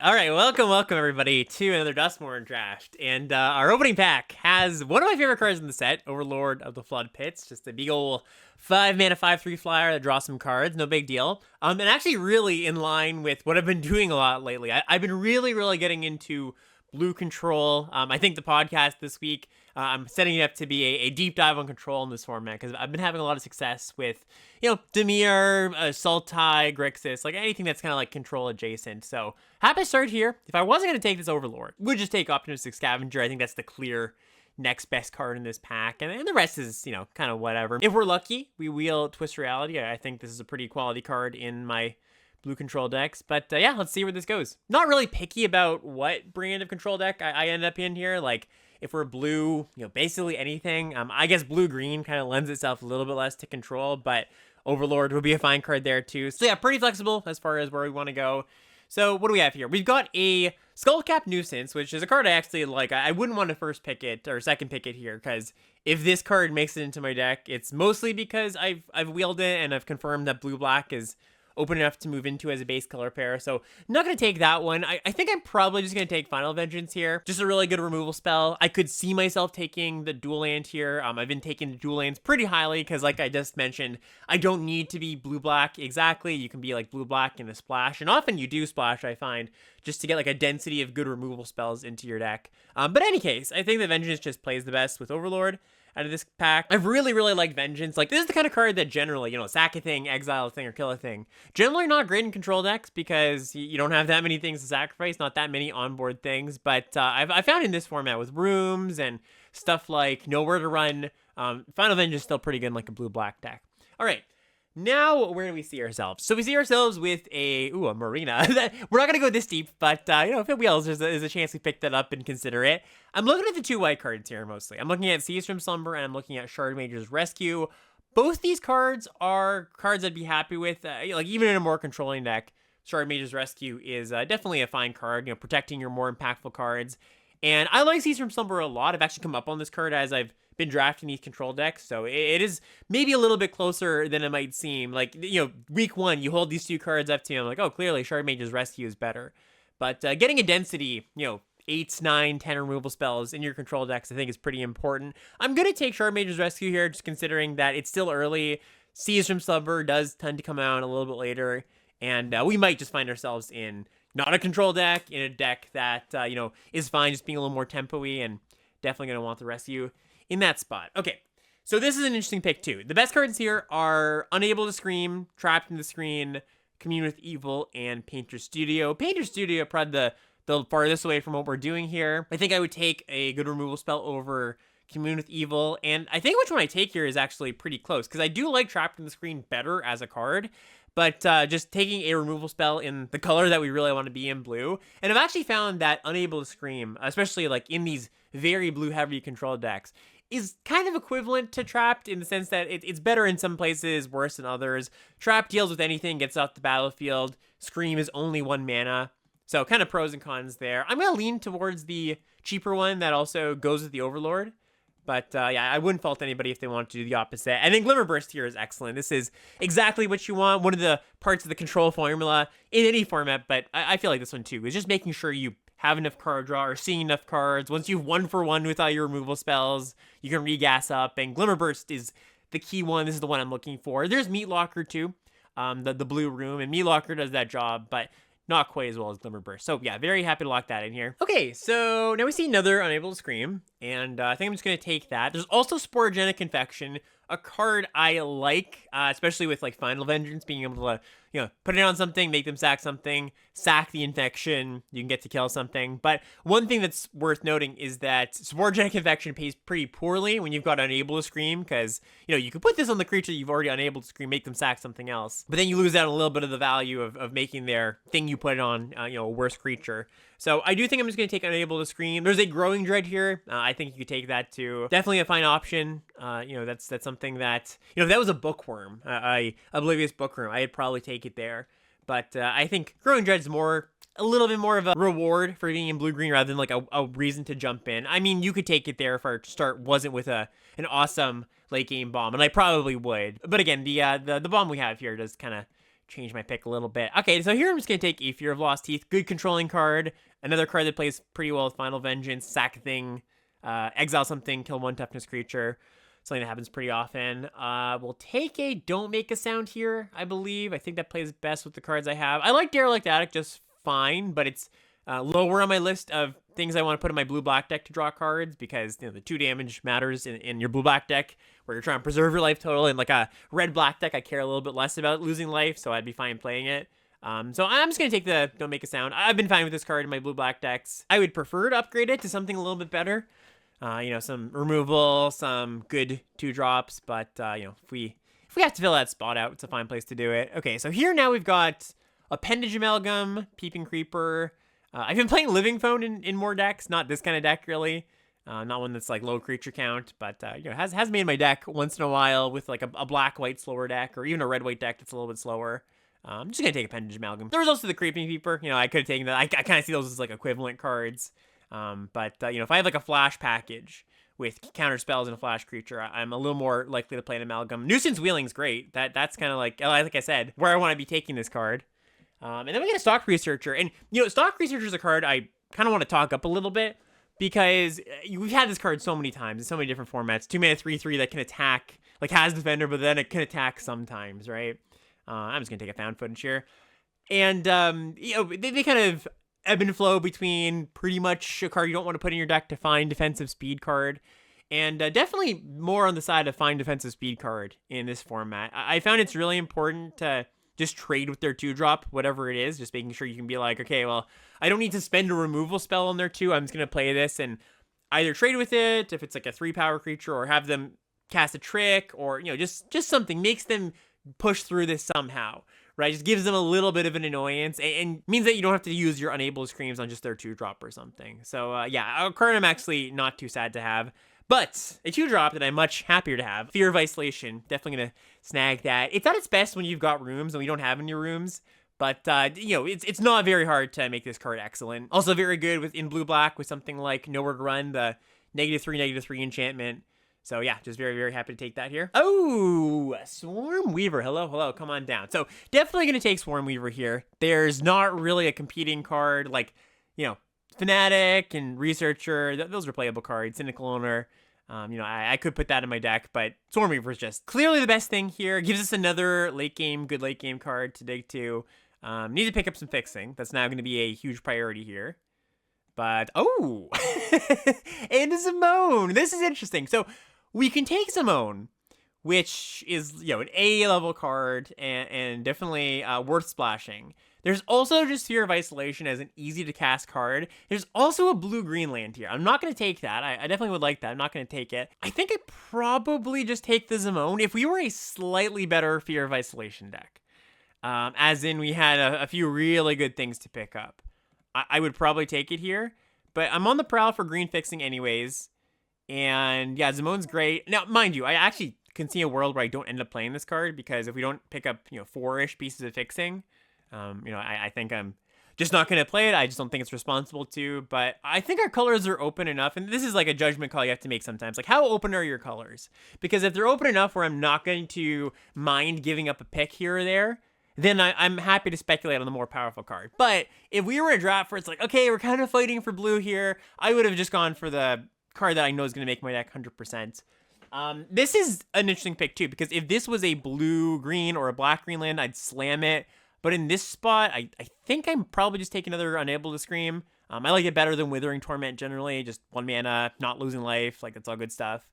All right, welcome everybody to another Duskmourn draft, and our opening pack has one of my favorite cards in the set, Overlord of the Flood Pits, just a big ol' 5-mana 5/3 flyer that draws some cards, no big deal. And actually really in line with what I've been doing a lot lately. I've been really getting into blue control. I think the podcast this week, I'm setting it up to be a deep dive on control in this format because I've been having a lot of success with, Dimir, Sultai, Grixis, like anything that's kind of like control adjacent. So happy to start here. If I wasn't going to take this Overlord, would just take Optimistic Scavenger. I think that's the clear next best card in this pack, and the rest is, kind of whatever. If we're lucky, we wheel Twist Reality. I think this is a pretty quality card in my blue control decks, but yeah, let's see where this goes. Not really picky about what brand of control deck I end up in here. Like, if we're blue, basically anything. I guess blue-green kind of lends itself a little bit less to control, but Overlord would be a fine card there too. So yeah, pretty flexible as far as where we want to go. So what do we have here? We've got a Skullcap Nuisance, which is a card I actually like. I wouldn't want to first pick it or second pick it here, because if this card makes it into my deck, it's mostly because I've wheeled it and I've confirmed that blue-black is open enough to move into as a base color pair. So not going to take that one. I think I'm probably just going to take Final Vengeance here. Just a really good removal spell. I could see myself taking the dual land here. I've been taking the dual lands pretty highly because, like I just mentioned, I don't need to be blue-black exactly. You can be like blue-black in a splash, and often you do splash, I find, just to get like a density of good removal spells into your deck. But in any case, I think the Vengeance just plays the best with Overlord out of this pack. I've really liked Vengeance. Like, this is the kind of card that generally, sack a thing, exile a thing, or kill a thing. Generally not great in control decks because you don't have that many things to sacrifice, not that many onboard things. But I found in this format with rooms and stuff like Nowhere to Run, Final Vengeance is still pretty good in like a blue-black deck. All right. Now, where do we see ourselves? So we see ourselves with a Marina. We're not going to go this deep, but, if it wheels, there's a chance we pick that up and consider it. I'm looking at the two white cards here, mostly. I'm looking at Seas from Slumber, and I'm looking at Shard Mage's Rescue. Both these cards are cards I'd be happy with. Like, even in a more controlling deck, Shard Mage's Rescue is definitely a fine card, protecting your more impactful cards. And I like Seas from Slumber a lot. I've actually come up on this card as I've been drafting these control decks, so it is maybe a little bit closer than it might seem. Like, week one, you hold these two cards up to you, I'm like, oh, clearly Shard Mage's Rescue is better. But getting a density, 8, 9, 10 removal spells in your control decks, I think is pretty important. I'm going to take Shard Mage's Rescue here, just considering that it's still early. Seas from Slumber does tend to come out a little bit later, and we might just find ourselves in not a control deck, in a deck that, is fine just being a little more tempo-y, and definitely going to want the Rescue in that spot. Okay, so this is an interesting pick too. The best cards here are Unable to Scream, Trapped in the Screen, Commune with Evil, and Painter Studio. Painter Studio probably the farthest away from what we're doing here. I think I would take a good removal spell over Commune with Evil, and I think which one I take here is actually pretty close, because I do like Trapped in the Screen better as a card, but just taking a removal spell in the color that we really want to be in, blue. And I've actually found that Unable to Scream, especially like in these very blue-heavy control decks, is kind of equivalent to Trapped in the sense that it's better in some places, worse in others. Trapped deals with anything, gets off the battlefield. Scream is only 1 mana. So kind of pros and cons there. I'm going to lean towards the cheaper one that also goes with the Overlord. But yeah, I wouldn't fault anybody if they wanted to do the opposite. I think Glimmer Burst here is excellent. This is exactly what you want. One of the parts of the control formula in any format, but I feel like this one too is just making sure you have enough card draw or seeing enough cards. Once you've 1-for-1 with all your removal spells, you can regas up. And Glimmer Burst is the key one. This is the one I'm looking for. There's Meat Locker too, the blue room, and Meat Locker does that job, but not quite as well as Glimmer Burst. So yeah, very happy to lock that in here. Okay, so now we see another Unable to Scream, and I think I'm just going to take that. There's also Sporogenic Infection, a card I like, especially with like Final Vengeance, being able to put it on something, make them sack something, sack the infection, you can get to kill something. But one thing that's worth noting is that Sporogenic Infection pays pretty poorly when you've got Unable to Scream, because, you can put this on the creature you've already Unable to Scream, make them sack something else. But then you lose out a little bit of the value of making their thing you put it on, a worse creature. So I do think I'm just going to take Unable to Scream. There's a Growing Dread here. I think you could take that too. Definitely a fine option. That's something that, if that was a Bookworm, Oblivious Bookworm, I'd probably take it there. But I think Growing Dread is a little bit more of a reward for being in blue-green rather than like a reason to jump in. I mean, you could take it there if our start wasn't with an awesome late-game bomb, and I probably would. But again, the bomb we have here does kind of change my pick a little bit. Okay, so here I'm just going to take a Fear of Lost Teeth. Good controlling card. Another card that plays pretty well with Final Vengeance. Sack a thing. Exile something. Kill one toughness creature. Something that happens pretty often. We'll take a Don't Make a Sound here, I believe. I think that plays best with the cards I have. I like Derelict Attic just fine, but it's lower on my list of things I want to put in my blue-black deck to draw cards, because the 2 damage matters in your blue-black deck, where you're trying to preserve your life total. In like a red-black deck, I care a little bit less about losing life, so I'd be fine playing it. So I'm just going to take the Don't Make a Sound. I've been fine with this card in my blue-black decks. I would prefer to upgrade it to something a little bit better. Some removal, some good 2-drops, but, if we have to fill that spot out, it's a fine place to do it. Okay, so here now we've got Appendage Amalgam, Peeping Creeper. I've been playing Living Phone in more decks, not this kind of deck, really. Not one that's, like, low creature count, but, has made my deck once in a while with, like, a black-white slower deck, or even a red-white deck that's a little bit slower. I'm just going to take Appendage Amalgam. There was also the Creeping Peeper. I could have taken that. I kind of see those as, like, equivalent cards. If I have, like, a flash package with counter spells and a flash creature, I'm a little more likely to play an Amalgam. Nuisance Wheeling's great. That's kind of like I said, where I want to be taking this card. And then we get a Stock Researcher. And, Stock Researcher is a card I kind of want to talk up a little bit, because we've had this card so many times in so many different formats. 2-mana 3/3 that can attack, like, has Defender, but then it can attack sometimes, right? I'm just going to take a Found Footage here. And, they kind of ebb and flow between pretty much a card you don't want to put in your deck to find defensive speed card, and definitely more on the side of find defensive speed card in this format. I found it's really important to just trade with their 2-drop, whatever it is, just making sure you can be like, okay, well, I don't need to spend a removal spell on their 2. I'm just going to play this and either trade with it if it's like a 3-power creature, or have them cast a trick, or, just something makes them push through this somehow. Right, just gives them a little bit of an annoyance, and means that you don't have to use your Unable Screams on just their 2-drop or something. So, a card I'm actually not too sad to have. But a 2-drop that I'm much happier to have, Fear of Isolation. Definitely going to snag that. It's at its best when you've got rooms and we don't have any rooms. But, it's not very hard to make this card excellent. Also very good in blue-black with something like Nowhere to Run, the -3/-3 enchantment. So yeah, just very, very happy to take that here. Oh, Swarm Weaver. Hello, come on down. So definitely going to take Swarm Weaver here. There's not really a competing card like, Fanatic and Researcher. Those are playable cards. Cynical Owner. I could put that in my deck, but Swarm Weaver is just clearly the best thing here. Gives us another good late game card to dig to. Need to pick up some fixing. That's now going to be a huge priority here. But, and a Zimone. This is interesting. So, we can take Zimone, which is, an A-level card and definitely worth splashing. There's also just Fear of Isolation as an easy-to-cast card. There's also a blue-green land here. I'm not going to take that. I definitely would like that. I'm not going to take it. I think I'd probably just take the Zimone if we were a slightly better Fear of Isolation deck. As in, we had a few really good things to pick up. I would probably take it here. But I'm on the prowl for green fixing anyways. And yeah, Zimone's great. Now, mind you, I actually can see a world where I don't end up playing this card, because if we don't pick up, 4-ish pieces of fixing, I think I'm just not going to play it. I just don't think it's responsible to. But I think our colors are open enough. And this is like a judgment call you have to make sometimes. Like, how open are your colors? Because if they're open enough where I'm not going to mind giving up a pick here or there, then I'm happy to speculate on the more powerful card. But if we were in a draft where it's like, okay, we're kind of fighting for blue here, I would have just gone for the card that I know is going to make my deck 100%. This is an interesting pick too, because if this was a blue-green or a black-green land, I'd slam it. But in this spot, I think I'm probably just taking another Unable to Scream. I like it better than Withering Torment generally, just 1 mana, not losing life, like that's all good stuff.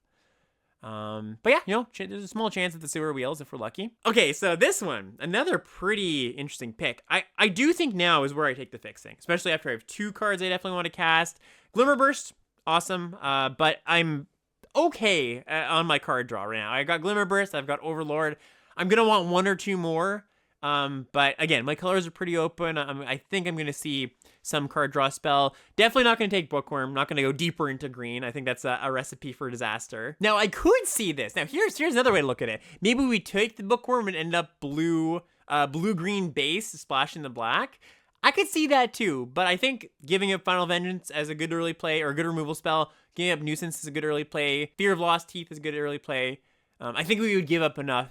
But yeah, there's a small chance at the Sewer Wheels if we're lucky. Okay, so this one, another pretty interesting pick. I do think now is where I take the fixing, especially after I have 2 cards I definitely want to cast. Glimmer Burst, awesome, but I'm okay on my card draw right now. I got Glimmer Burst, I've got Overlord. I'm going to want 1 or 2 more. But again, my colors are pretty open. I think I'm going to see some card draw spell. Definitely not going to take Bookworm. Not going to go deeper into green. I think that's a recipe for disaster. Now, I could see this. Now, here's another way to look at it. Maybe we take the Bookworm and end up blue-green base, splashing the black. I could see that too, but I think giving up Final Vengeance as a good early play, or a good removal spell, giving up Nuisance is a good early play, Fear of Lost Teeth is a good early play. I think we would give up enough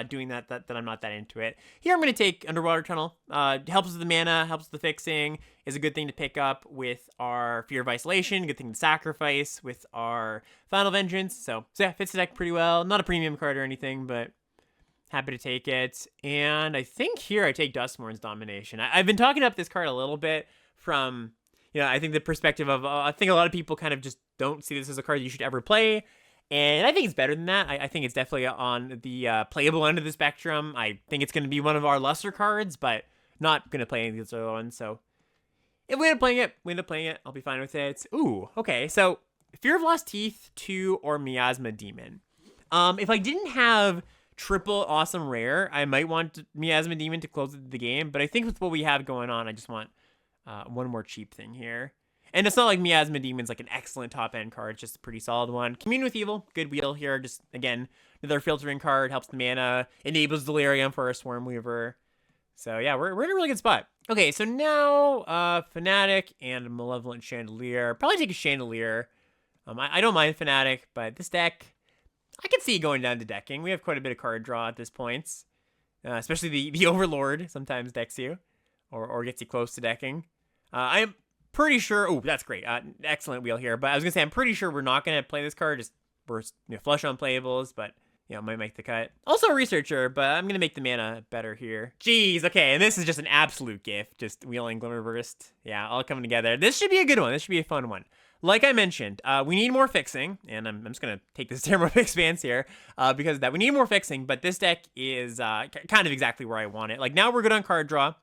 doing that I'm not that into it. Here I'm going to take Underwater Tunnel. Helps with the mana, helps with the fixing, is a good thing to pick up with our Fear of Isolation, good thing to sacrifice with our Final Vengeance. So yeah, fits the deck pretty well. Not a premium card or anything, but happy to take it. And I think here I take Duskmourn's Domination. I've been talking up this card a little bit from, I think the perspective of, I think a lot of people kind of just don't see this as a card you should ever play. And I think it's better than that. I think it's definitely on the playable end of the spectrum. I think it's going to be one of our lesser cards, but not going to play any of these other ones. So if we end up playing it, I'll be fine with it. Ooh, okay. So Fear of Lost Teeth 2 or Miasma Demon. If I didn't have triple awesome rare, I might want Miasma Demon to close the game. But I think with what we have going on, I just want one more cheap thing here. And it's not like Miasma Demon's like an excellent top-end card. It's just a pretty solid one. Commune with Evil, good wheel here. Just, again, another filtering card. Helps the mana. Enables Delirium for our Swarmweaver. So, yeah, we're in a really good spot. Okay, so now Fanatic and Malevolent Chandelier. Probably take a Chandelier. I don't mind Fanatic, but this deck, I can see going down to decking. We have quite a bit of card draw at this point. Especially the Overlord sometimes decks you. Or gets you close to decking. I am pretty sure. Oh, that's great. Excellent wheel here. But I was gonna say I'm pretty sure we're not gonna play this card. Just we're flush on playables, but might make the cut. Also a researcher, but I'm gonna make the mana better here. Jeez. Okay, and this is just an absolute gift. Just wheeling Glimmerburst. Yeah, all coming together. This should be a good one. This should be a fun one. Like I mentioned, we need more fixing, and I'm just gonna take this Terramorph Expanse here because of that. We need more fixing, but this deck is kind of exactly where I want it. Like now we're good on card draw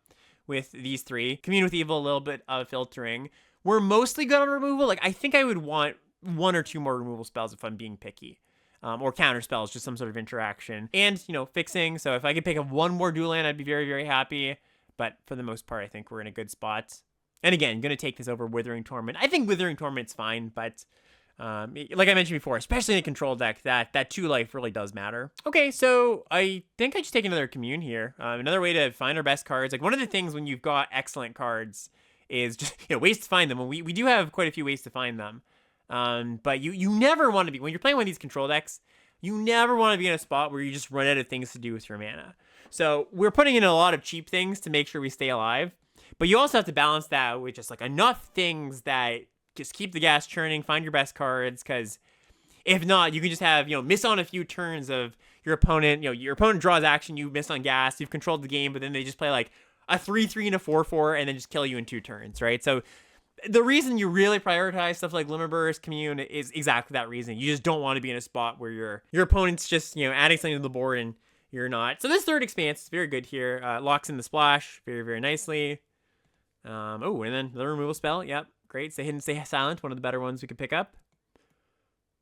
with these three. Commune with Evil, a little bit of filtering. We're mostly good on removal. Like, I think I would want one or two more removal spells if I'm being picky. Or counter spells, just some sort of interaction. And, fixing. So if I could pick up one more dual land, I'd be very, very happy. But for the most part, I think we're in a good spot. And again, going to take this over Withering Torment. I think Withering Torment's fine, but like I mentioned before, especially in a control deck, that 2 life really does matter. Okay, so I think I just take another Commune here. Another way to find our best cards. Like one of the things when you've got excellent cards is just ways to find them. And we do have quite a few ways to find them. But you never want to be, when you're playing one of these control decks, you never want to be in a spot where you just run out of things to do with your mana. So we're putting in a lot of cheap things to make sure we stay alive. But you also have to balance that with just like enough things that just keep the gas churning, find your best cards, because if not, you can just have, miss on a few turns of your opponent. Your opponent draws action, you miss on gas, you've controlled the game, but then they just play like a 3/3 and a 4/4 and then just kill you in 2 turns, right? So the reason you really prioritize stuff like Glimmerburst, Commune is exactly that reason. You just don't want to be in a spot where your opponent's just, adding something to the board and you're not. So this third Expanse is very good here. Locks in the splash very, very nicely. Oh, and then the removal spell. Yep. Great. Stay hidden, stay silent. One of the better ones we could pick up.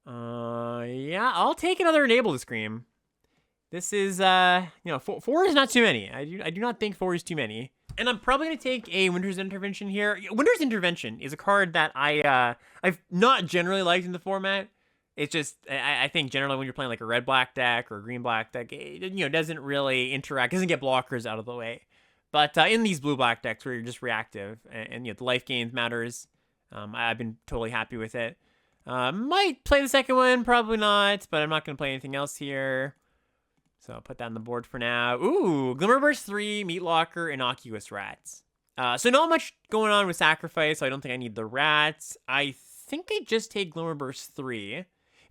Yeah, I'll take another Enable to Scream. This is, 4 is not too many. I do not think 4 is too many. And I'm probably going to take a Winter's Intervention here. Winter's Intervention is a card that I've not generally liked in the format. It's just, I think generally when you're playing like a red-black deck or a green-black deck, it, doesn't really interact, doesn't get blockers out of the way. But in these blue-black decks where you're just reactive and the life gains matters, I've been totally happy with it. Might play the second one, probably not, but I'm not going to play anything else here. So I'll put that on the board for now. Ooh, Glimmerburst 3, Meat Locker, Innocuous Rats. So not much going on with Sacrifice, so I don't think I need the Rats. I think I just take Glimmerburst 3. If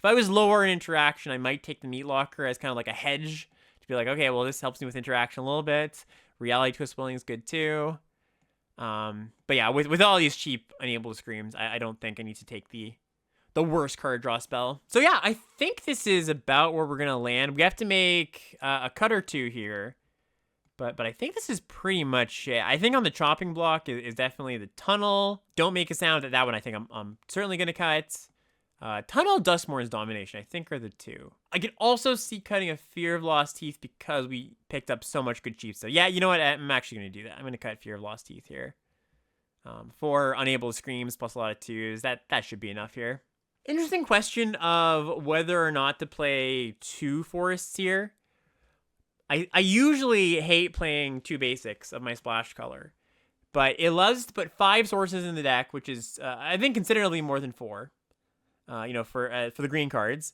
I was lower in interaction, I might take the Meat Locker as kind of like a hedge to be like, okay, well, this helps me with interaction a little bit. Reality Twist Willing is good too. But yeah, with all these cheap Unable Screams, I don't think I need to take the worst card draw spell. So yeah, I think this is about where we're gonna land. We have to make a cut or two here, but I think this is pretty much it. I think on the chopping block is definitely the Tunnel. Don't make a sound. That one I think I'm certainly gonna cut. Tunnel, Duskmourn's Domination, I think are the two. I could also see cutting a Fear of Lost Teeth because we picked up so much good cheap. So yeah, you know what? I'm actually going to do that. I'm going to cut Fear of Lost Teeth here. 4 Unable Screams plus a lot of 2s. That should be enough here. Interesting question of whether or not to play 2 forests here. I usually hate playing 2 basics of my splash color. But it allows us to put 5 sources in the deck, which is, I think, considerably more than 4. For the green cards.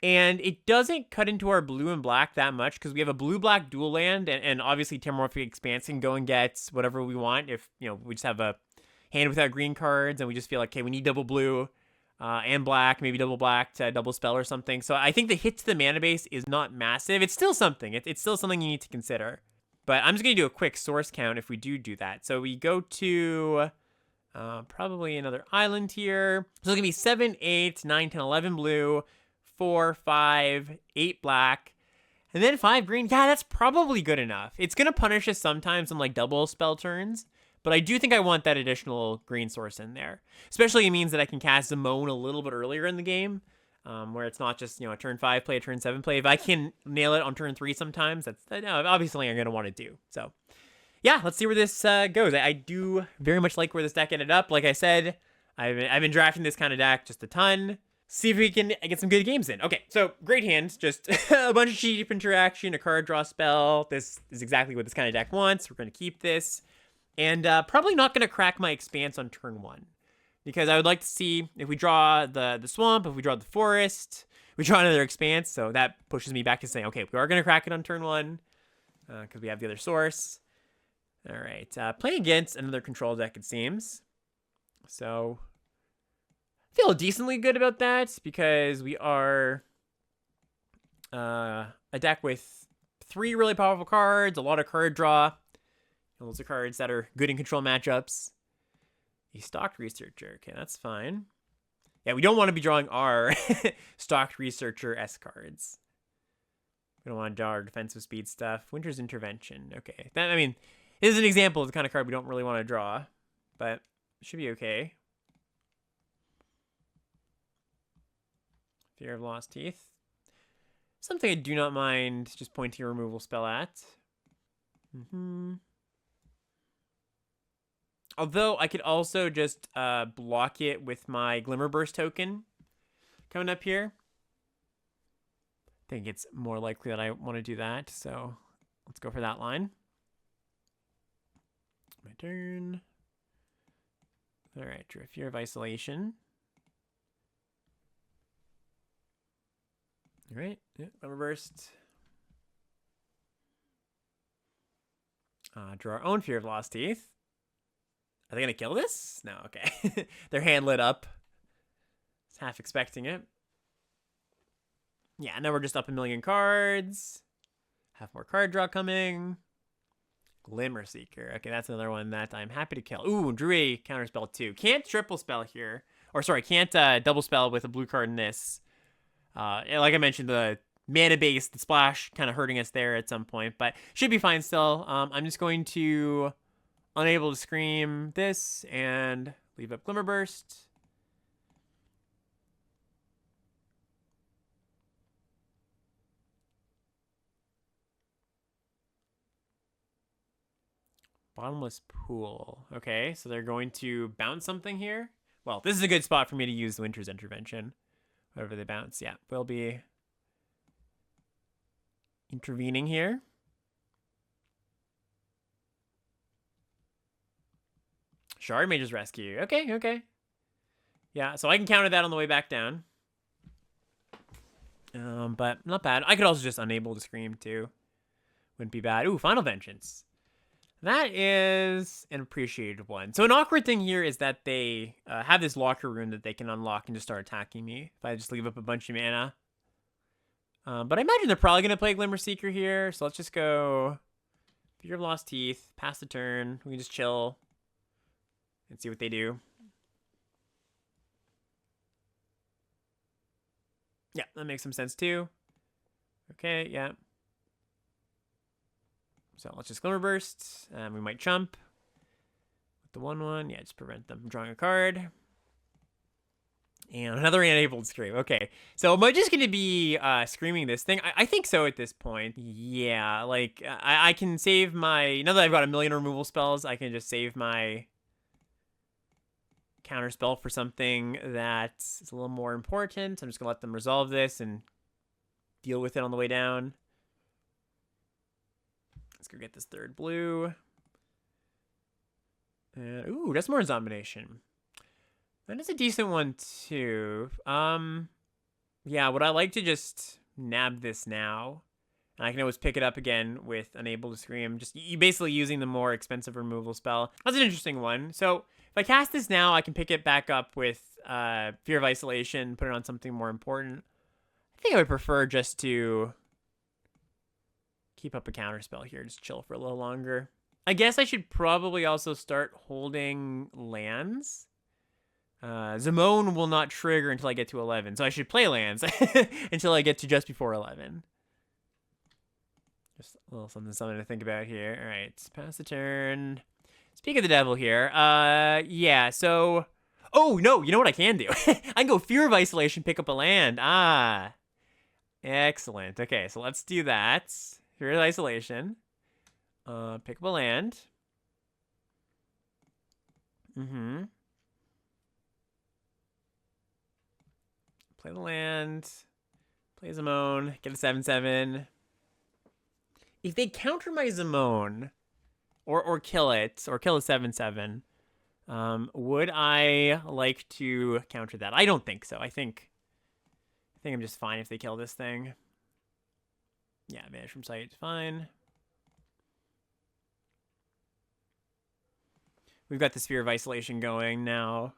And it doesn't cut into our blue and black that much because we have a blue-black dual land, and obviously Terramorphic Expanse can go and get whatever we want if, we just have a hand without green cards and we just feel like, okay, we need double blue and black, maybe double black to double spell or something. So I think the hit to the mana base is not massive. It's still something. It's still something you need to consider. But I'm just going to do a quick source count if we do that. So we go to probably another island here. So it's going to be 7, 8, 9, 10, 11 blue, 4, 5, 8 black, and then 5 green. Yeah, that's probably good enough. It's going to punish us sometimes on like double spell turns, but I do think I want that additional green source in there. Especially it means that I can cast Duskmourn a little bit earlier in the game, where it's not just, a turn 5 play, a turn 7 play. If I can nail it on turn 3 sometimes, that's obviously I'm going to want to do. So yeah, let's see where this goes. I do very much like where this deck ended up. Like I said, I've been drafting this kind of deck just a ton. See if we can get some good games in. Okay, so great hands. Just a bunch of cheap interaction, a card draw spell. This is exactly what this kind of deck wants. We're going to keep this. And probably not going to crack my Expanse on turn 1. Because I would like to see if we draw the swamp, if we draw the forest, we draw another Expanse. So that pushes me back to saying, okay, we are going to crack it on turn 1. Because we have the other source. All right, playing against another control deck, it seems. So feel decently good about that because we are a deck with 3 really powerful cards, a lot of card draw. Those are cards that are good in control matchups. A Stocked Researcher. Okay, that's fine. Yeah, we don't want to be drawing our Stocked Researcher-esque cards. We don't want to draw our defensive speed stuff. Winter's Intervention. Okay. This is an example of the kind of card we don't really want to draw, but it should be okay. Fear of Lost Teeth. Something I do not mind just pointing a removal spell at. Although I could also just block it with my Glimmerburst token coming up here. I think it's more likely that I want to do that, so let's go for that line. My turn. All right, drew a Fear of Isolation. All right, yeah, Glimmerburst. Draw our own Fear of Lost Teeth. Are they going to kill this? No, okay. Their hand lit up. I was half expecting it. Yeah, now we're just up a million cards. Have more card draw coming. Glimmer Seeker. Okay, that's another one that I'm happy to kill. Ooh, drew a counterspell too. Can't triple spell here. Or sorry, can't double spell with a blue card in this. Like I mentioned, the mana base, the splash kind of hurting us there at some point, but should be fine still. I'm just going to unable to scream this and leave up Glimmerburst. Bottomless Pool. Okay, so they're going to bounce something here. Well, this is a good spot for me to use Winter's Intervention. Whatever they bounce, yeah, we'll be intervening here. Shard Mage's Rescue. Okay. Yeah, so I can counter that on the way back down. But not bad. I could also just unable to scream too. Wouldn't be bad. Ooh, Final Vengeance. That is an appreciated one. So an awkward thing here is that they have this locker room that they can unlock and just start attacking me if I just leave up a bunch of mana. But I imagine they're probably going to play Glimmer Seeker here. So let's just go Fear of Lost Teeth, pass the turn. We can just chill and see what they do. Yeah, that makes some sense too. Okay, yeah. So let's just Glimmerburst. We might chump with the 1/1. Yeah, just prevent them from drawing a card. And another enabled scream. Okay, so am I just going to be screaming this thing? I think so at this point. Yeah, like I can save my... Now that I've got a million removal spells, I can just save my counter spell for something that's a little more important. I'm just going to let them resolve this and deal with it on the way down. Let's go get this third blue. And, ooh, Duskmourn's Domination. That is a decent one, too. Yeah, would I like to just nab this now? And I can always pick it up again with Unable to Scream. Just you basically using the more expensive removal spell. That's an interesting one. So if I cast this now, I can pick it back up with Fear of Isolation, put it on something more important. I think I would prefer just to keep up a counterspell here, just chill for a little longer. I guess I should probably also start holding lands. Zimone will not trigger until I get to 11, so I should play lands until I get to just before 11. Just a little something to think about here. All right, pass the turn. Speak of the devil here. Yeah, so... Oh, no, you know what I can do? I can go Fear of Isolation, pick up a land. Ah, excellent. Okay, so let's do that. Fear of Isolation. Pick up a land. Mm-hmm. Play the land. Play Zimone. Get a 7/7. If they counter my Zimone, or kill it, or kill a 7/7, would I like to counter that? I don't think so. I think I'm just fine if they kill this thing. Yeah, Vanish from Sight, fine. We've got the Sphere of Isolation going now.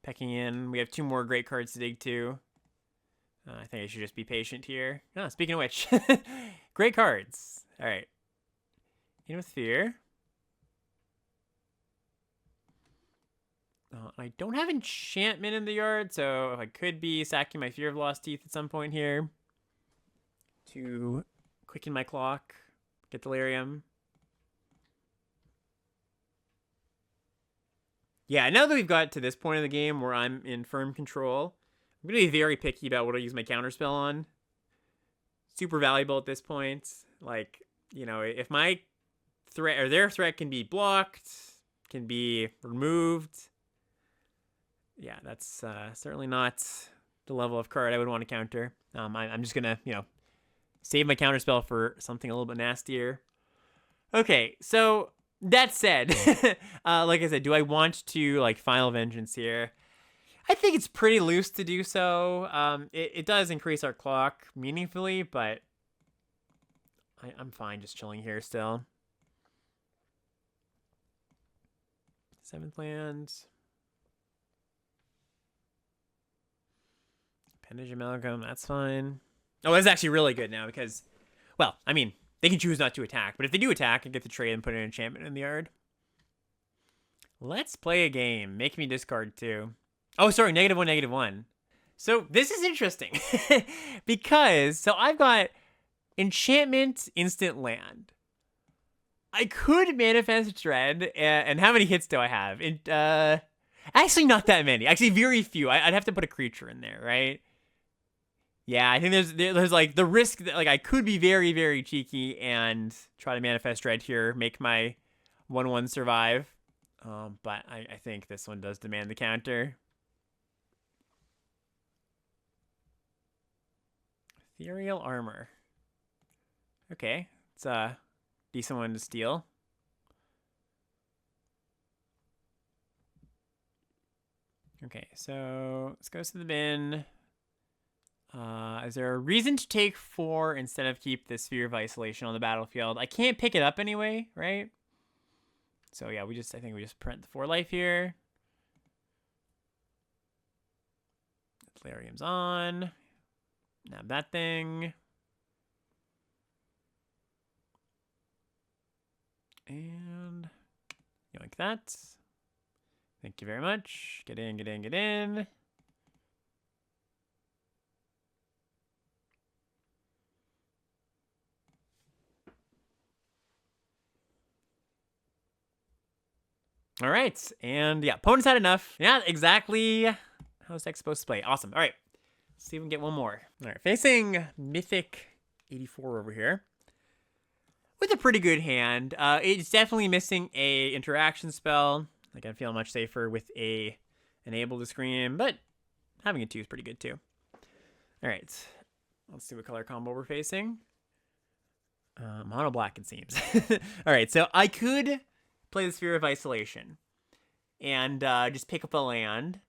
Pecking in. We have 2 more great cards to dig to. I think I should just be patient here. Oh, speaking of which, great cards. All right. In with Fear. I don't have enchantment in the yard, so I could be sacking my Fear of Lost Teeth at some point here to quicken my clock, get Delirium. Yeah, now that we've got to this point of the game where I'm in firm control, I'm going to be very picky about what I use my counterspell on. Super valuable at this point. Like, you know, if my threat or their threat can be blocked, can be removed. Yeah, that's certainly not the level of card I would want to counter. I'm just going to, you know, save my counterspell for something a little bit nastier. Okay, so that said, like I said, do I want to, like, Final Vengeance here? I think it's pretty loose to do so. It does increase our clock meaningfully, but I'm fine just chilling here still. 7th land. Appendage Amalgam, that's fine. Oh, that's actually really good now because, well, I mean, they can choose not to attack, but if they do attack, I get to trade and put an enchantment in the yard. Let's play a game. Make me discard 2. Oh, sorry, -1, -1. So this is interesting because, so I've got enchantment, instant land. I could manifest Dread, and how many hits do I have? Actually, not that many. Actually, very few. I'd have to put a creature in there, right? Yeah, I think there's like the risk that like I could be very, very cheeky and try to manifest Dread here, make my 1/1 survive. But I think this one does demand the counter. Ethereal Armor. Okay, it's a decent one to steal. Okay, so let's go to the bin. Is there a reason to take 4 instead of keep the Sphere of Isolation on the battlefield? I can't pick it up anyway, right? So yeah, I think we just print the 4 life here. Delirium's on. Nab that thing. And like that. Thank you very much. Get in, get in, get in. All right, and yeah, opponent's had enough. Yeah, exactly how's deck supposed to play. Awesome. All right, let's see if we can get one more. All right, facing Mythic 84 over here with a pretty good hand. It's definitely missing a interaction spell. Like, I feel much safer with a Enable to Scream, but having a 2 is pretty good too. All right, let's see what color combo we're facing. Mono black, it seems. All right, so I could play the Sphere of Isolation and just pick up a land.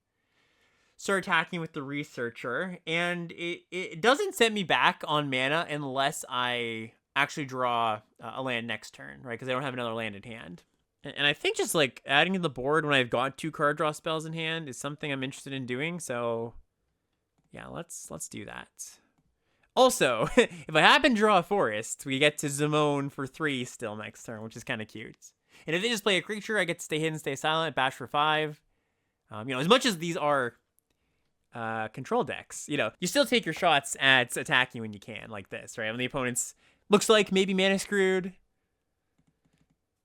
start attacking with the Researcher, and it doesn't set me back on mana unless I actually draw a land next turn, right? Because I don't have another land in hand. And I think just like adding to the board when I've got 2 card draw spells in hand is something I'm interested in doing. So yeah, let's do that. Also, if I happen to draw a forest, we get to Zimone for 3 still next turn, which is kind of cute. And if they just play a creature, I get to stay hidden, stay silent, bash for 5. As much as these are control decks, you still take your shots at attacking when you can, like this, right? When the opponent's looks like maybe mana screwed.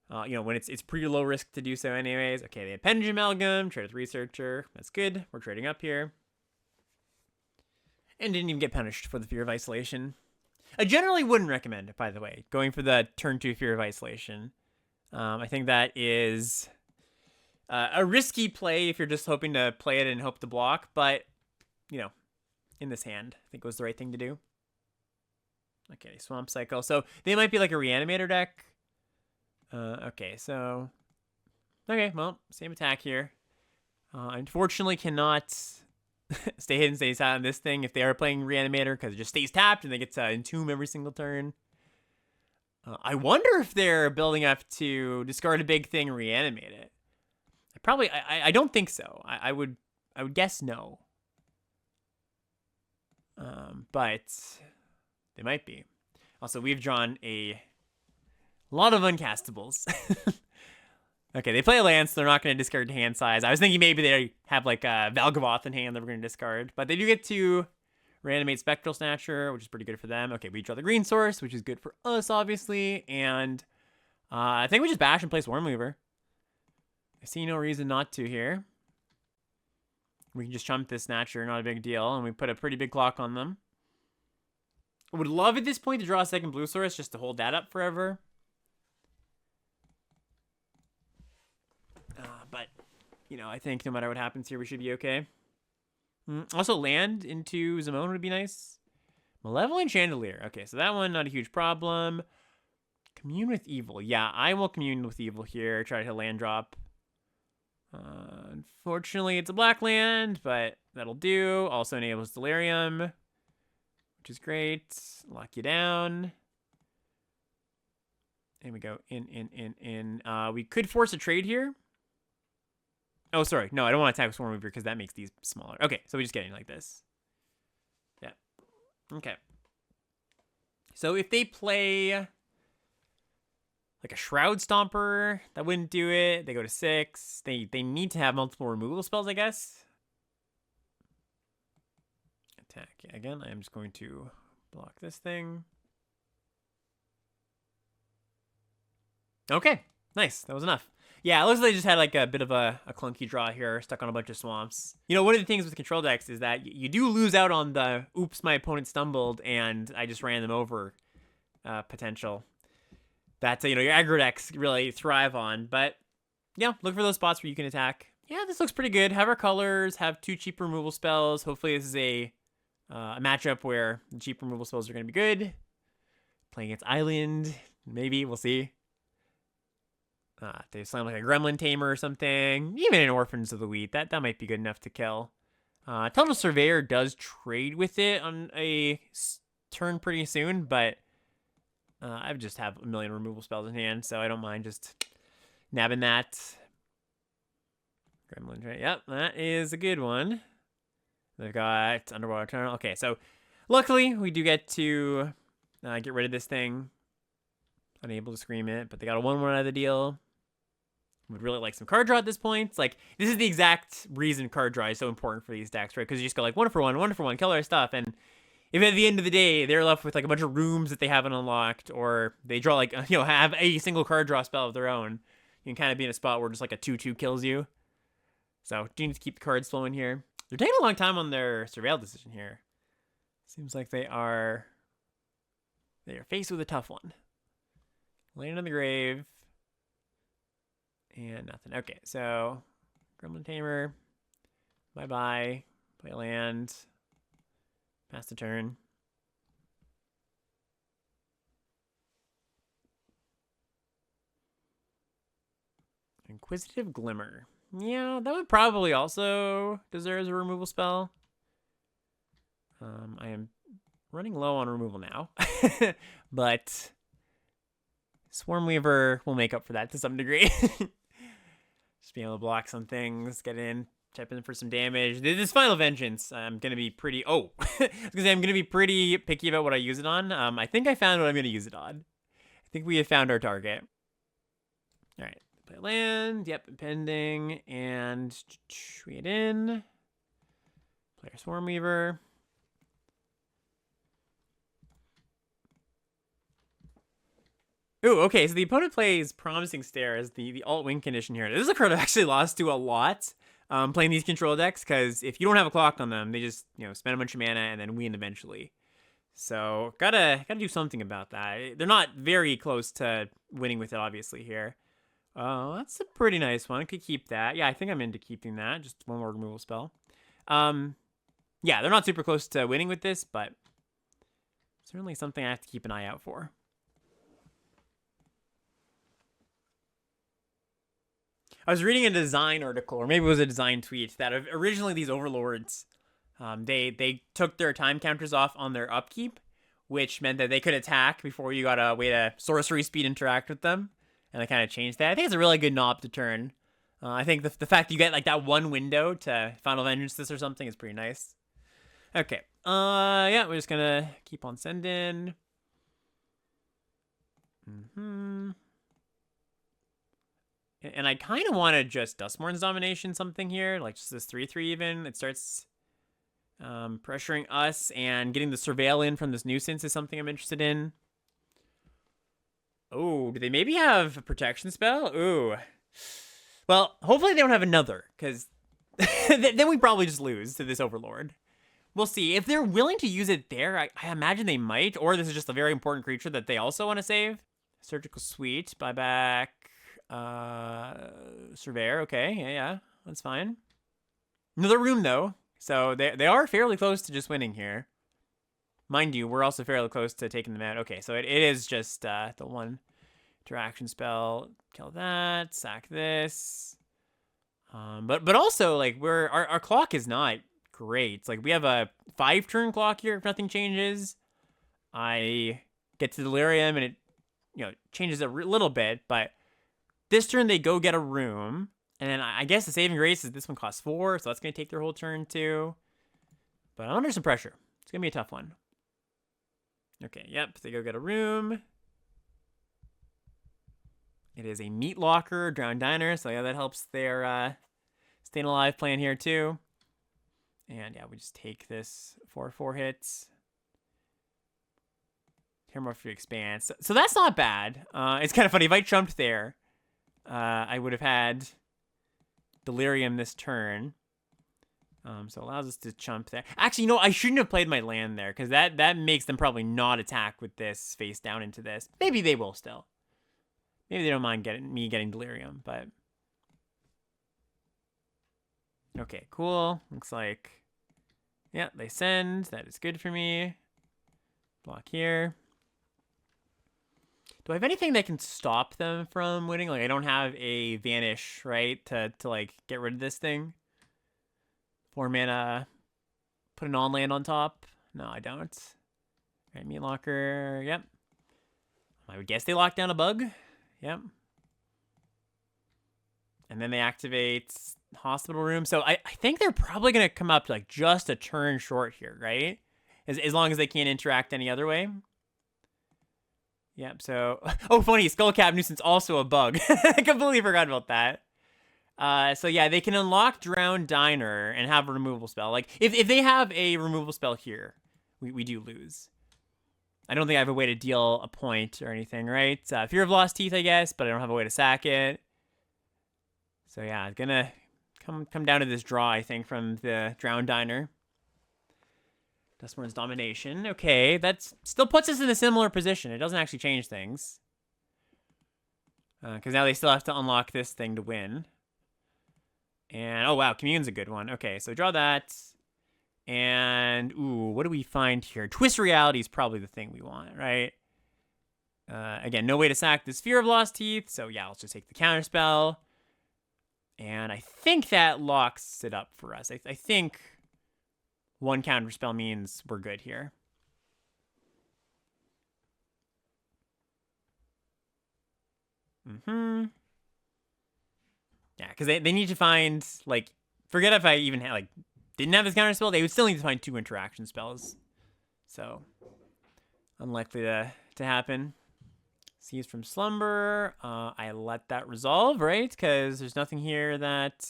When it's pretty low risk to do so anyways. Okay, they have Pendulum Amalgam, trade with Researcher. That's good. We're trading up here. And didn't even get punished for the Fear of Isolation. I generally wouldn't recommend it, by the way, going for the turn 2 Fear of Isolation. I think that is a risky play if you're just hoping to play it and hope to block. But, in this hand, I think it was the right thing to do. Okay, Swamp Cycle. So they might be like a Reanimator deck. Okay, well, same attack here. Unfortunately, cannot stay hidden, stay silent on this thing if they are playing Reanimator because it just stays tapped and they get to entomb every single turn. I wonder if they're building up to discard a big thing and reanimate it. I don't think so. I would guess no. But they might be. Also, we've drawn a lot of uncastables. Okay, they play a land, so they're not going to discard hand size. I was thinking maybe they have like a Valgavoth in hand that we're going to discard. But they do get to reanimate Spectral Snatcher, which is pretty good for them. Okay, we draw the green source, which is good for us, obviously. And I think we just bash and play Swarmweaver. I see no reason not to here. We can just chump this Snatcher, not a big deal. And we put a pretty big clock on them. I would love at this point to draw a second blue source just to hold that up forever. But, I think no matter what happens here, we should be okay. Also, land into Zimone would be nice. Malevolent Chandelier. Okay, so that one, not a huge problem. Commune with Evil. Yeah, I will commune with Evil here. Try to land drop. Unfortunately, it's a black land, but that'll do. Also enables Delirium, which is great. Lock you down. And we go in. We could force a trade here. Oh, sorry. No, I don't want to attack with Swarmweaver because that makes these smaller. Okay, so we just get in like this. Yeah. Okay. So if they play like a Shroud Stomper, that wouldn't do it. They go to 6. They need to have multiple removal spells, I guess. Attack. Yeah, again, I'm just going to block this thing. Okay. Nice. That was enough. Yeah, it looks like they just had like a bit of a clunky draw here, stuck on a bunch of swamps. One of the things with control decks is that you do lose out on the, oops, my opponent stumbled and I just ran them over potential. That, your aggro decks really thrive on. But, yeah, look for those spots where you can attack. Yeah, this looks pretty good. Have our colors, have 2 cheap removal spells. Hopefully this is a matchup where the cheap removal spells are going to be good. Playing against Island, maybe, we'll see. They slam like a Gremlin Tamer or something. Even an Orphans of the Wheat. That might be good enough to kill. Tunnel Surveyor does trade with it on a turn pretty soon, but I just have a million removal spells in hand, so I don't mind just nabbing that. Gremlin trade. Yep, that is a good one. They've got Underwater Tunnel. Okay, so luckily we do get to get rid of this thing. Unable to scream it, but they got a 1/1 out of the deal. Would really like some card draw at this point. It's like, this is the exact reason card draw is so important for these decks, right? Because you just go like 1 for 1, kill our stuff, and if at the end of the day they're left with like a bunch of rooms that they haven't unlocked, or they draw like, have a single card draw spell of their own, you can kind of be in a spot where just like a 2/2 kills you. So, do need to keep the cards flowing here. They're taking a long time on their Surveil decision here. Seems like they are faced with a tough one. Land on the grave. And nothing. Okay, so Gremlin Tamer. Bye-bye. Play land. Pass the turn. Inquisitive Glimmer. Yeah, that would probably also deserve a removal spell. I am running low on removal now, but Swarmweaver will make up for that to some degree. Just being able to block some things, get in, chip in for some damage. This Final Vengeance, I'm gonna be pretty. Oh, because I'm gonna be pretty picky about what I use it on. I think I found what I'm gonna use it on. I think we have found our target. All right, play land. Yep, impending, and we get in. Player Swarmweaver. Ooh, okay, so the opponent plays Promising Stare as the alt-win condition here. This is a card I've actually lost to a lot playing these control decks, because if you don't have a clock on them, they just, spend a bunch of mana and then win eventually. So, gotta do something about that. They're not very close to winning with it, obviously, here. Oh, that's a pretty nice one. I could keep that. Yeah, I think I'm into keeping that. Just one more removal spell. Yeah, they're not super close to winning with this, but certainly something I have to keep an eye out for. I was reading a design article, or maybe it was a design tweet, that originally these overlords, they took their time counters off on their upkeep, which meant that they could attack before you got a way to sorcery speed interact with them, and they kind of changed that. I think it's a really good knob to turn. I think the fact you get like that one window to Final Vengeance this or something is pretty nice. Okay, yeah, we're just gonna keep on sending. And I kind of want to just Duskmourn's Domination something here, like just this 3/3 even. It starts pressuring us, and getting the Surveil in from this Nuisance is something I'm interested in. Oh, do they maybe have a protection spell? Ooh. Well, hopefully they don't have another, because then we probably just lose to this Overlord. We'll see. If they're willing to use it there, I imagine they might, or this is just a very important creature that they also want to save. Surgical Suite, buyback. Surveyor, okay, yeah, that's fine. Another room, though, so they are fairly close to just winning here. Mind you, we're also fairly close to taking them out. Okay, so it is just the one interaction spell. Kill that, sack this. But also, like, our clock is not great. Like, we have a 5-turn clock here if nothing changes. I get to Delirium, and it changes a little bit, but this turn, they go get a room, and then I guess the saving grace is this one costs 4, so that's going to take their whole turn, too. But I'm under some pressure. It's going to be a tough one. Okay, yep, they go get a room. It is a Meat Locker, Drowned Diner, so yeah, that helps their staying alive plan here, too. And yeah, we just take this 4/4 hits. Terramorphic Expanse. So that's not bad. It's kind of funny. If I jumped there, I would have had Delirium this turn. So it allows us to chump there. Actually, I shouldn't have played my land there, because that makes them probably not attack with this face down into this. Maybe they will still. Maybe they don't mind me getting Delirium, but... Okay, cool. Looks like... Yeah, they send. That is good for me. Block here. Do I have anything that can stop them from winning? Like, I don't have a Vanish, right? To like, get rid of this thing. 4 mana. Put an on-land on top. No, I don't. All right, Meat Locker. Yep. I would guess they lock down a bug. Yep. And then they activate Hospital Room. So I think they're probably going to come up like just a turn short here, right? As long as they can't interact any other way. Yep, so... Oh, funny, Skullcap Nuisance also a bug. I completely forgot about that. So yeah, they can unlock Drowned Diner and have a removal spell. Like, if they have a removal spell here, we do lose. I don't think I have a way to deal a point or anything, right? Fear of Lost Teeth, I guess, but I don't have a way to sack it. So yeah, it's gonna come down to this draw, I think, from the Drowned Diner. Duskmourn's Domination. Okay, that still puts us in a similar position. It doesn't actually change things. Because now they still have to unlock this thing to win. And, oh wow, Commune's a good one. Okay, so draw that. And, ooh, what do we find here? Twist Reality is probably the thing we want, right? Again, no way to sack this Fear of Lost Teeth. So yeah, let's just take the counterspell. And I think that locks it up for us. I think one counterspell means we're good here. Yeah, because they need to find, like, forget if I even had, like, didn't have this counterspell, they would still need to find 2 interaction spells. So, unlikely to happen. Seize from Slumber. I let that resolve, right? Because there's nothing here that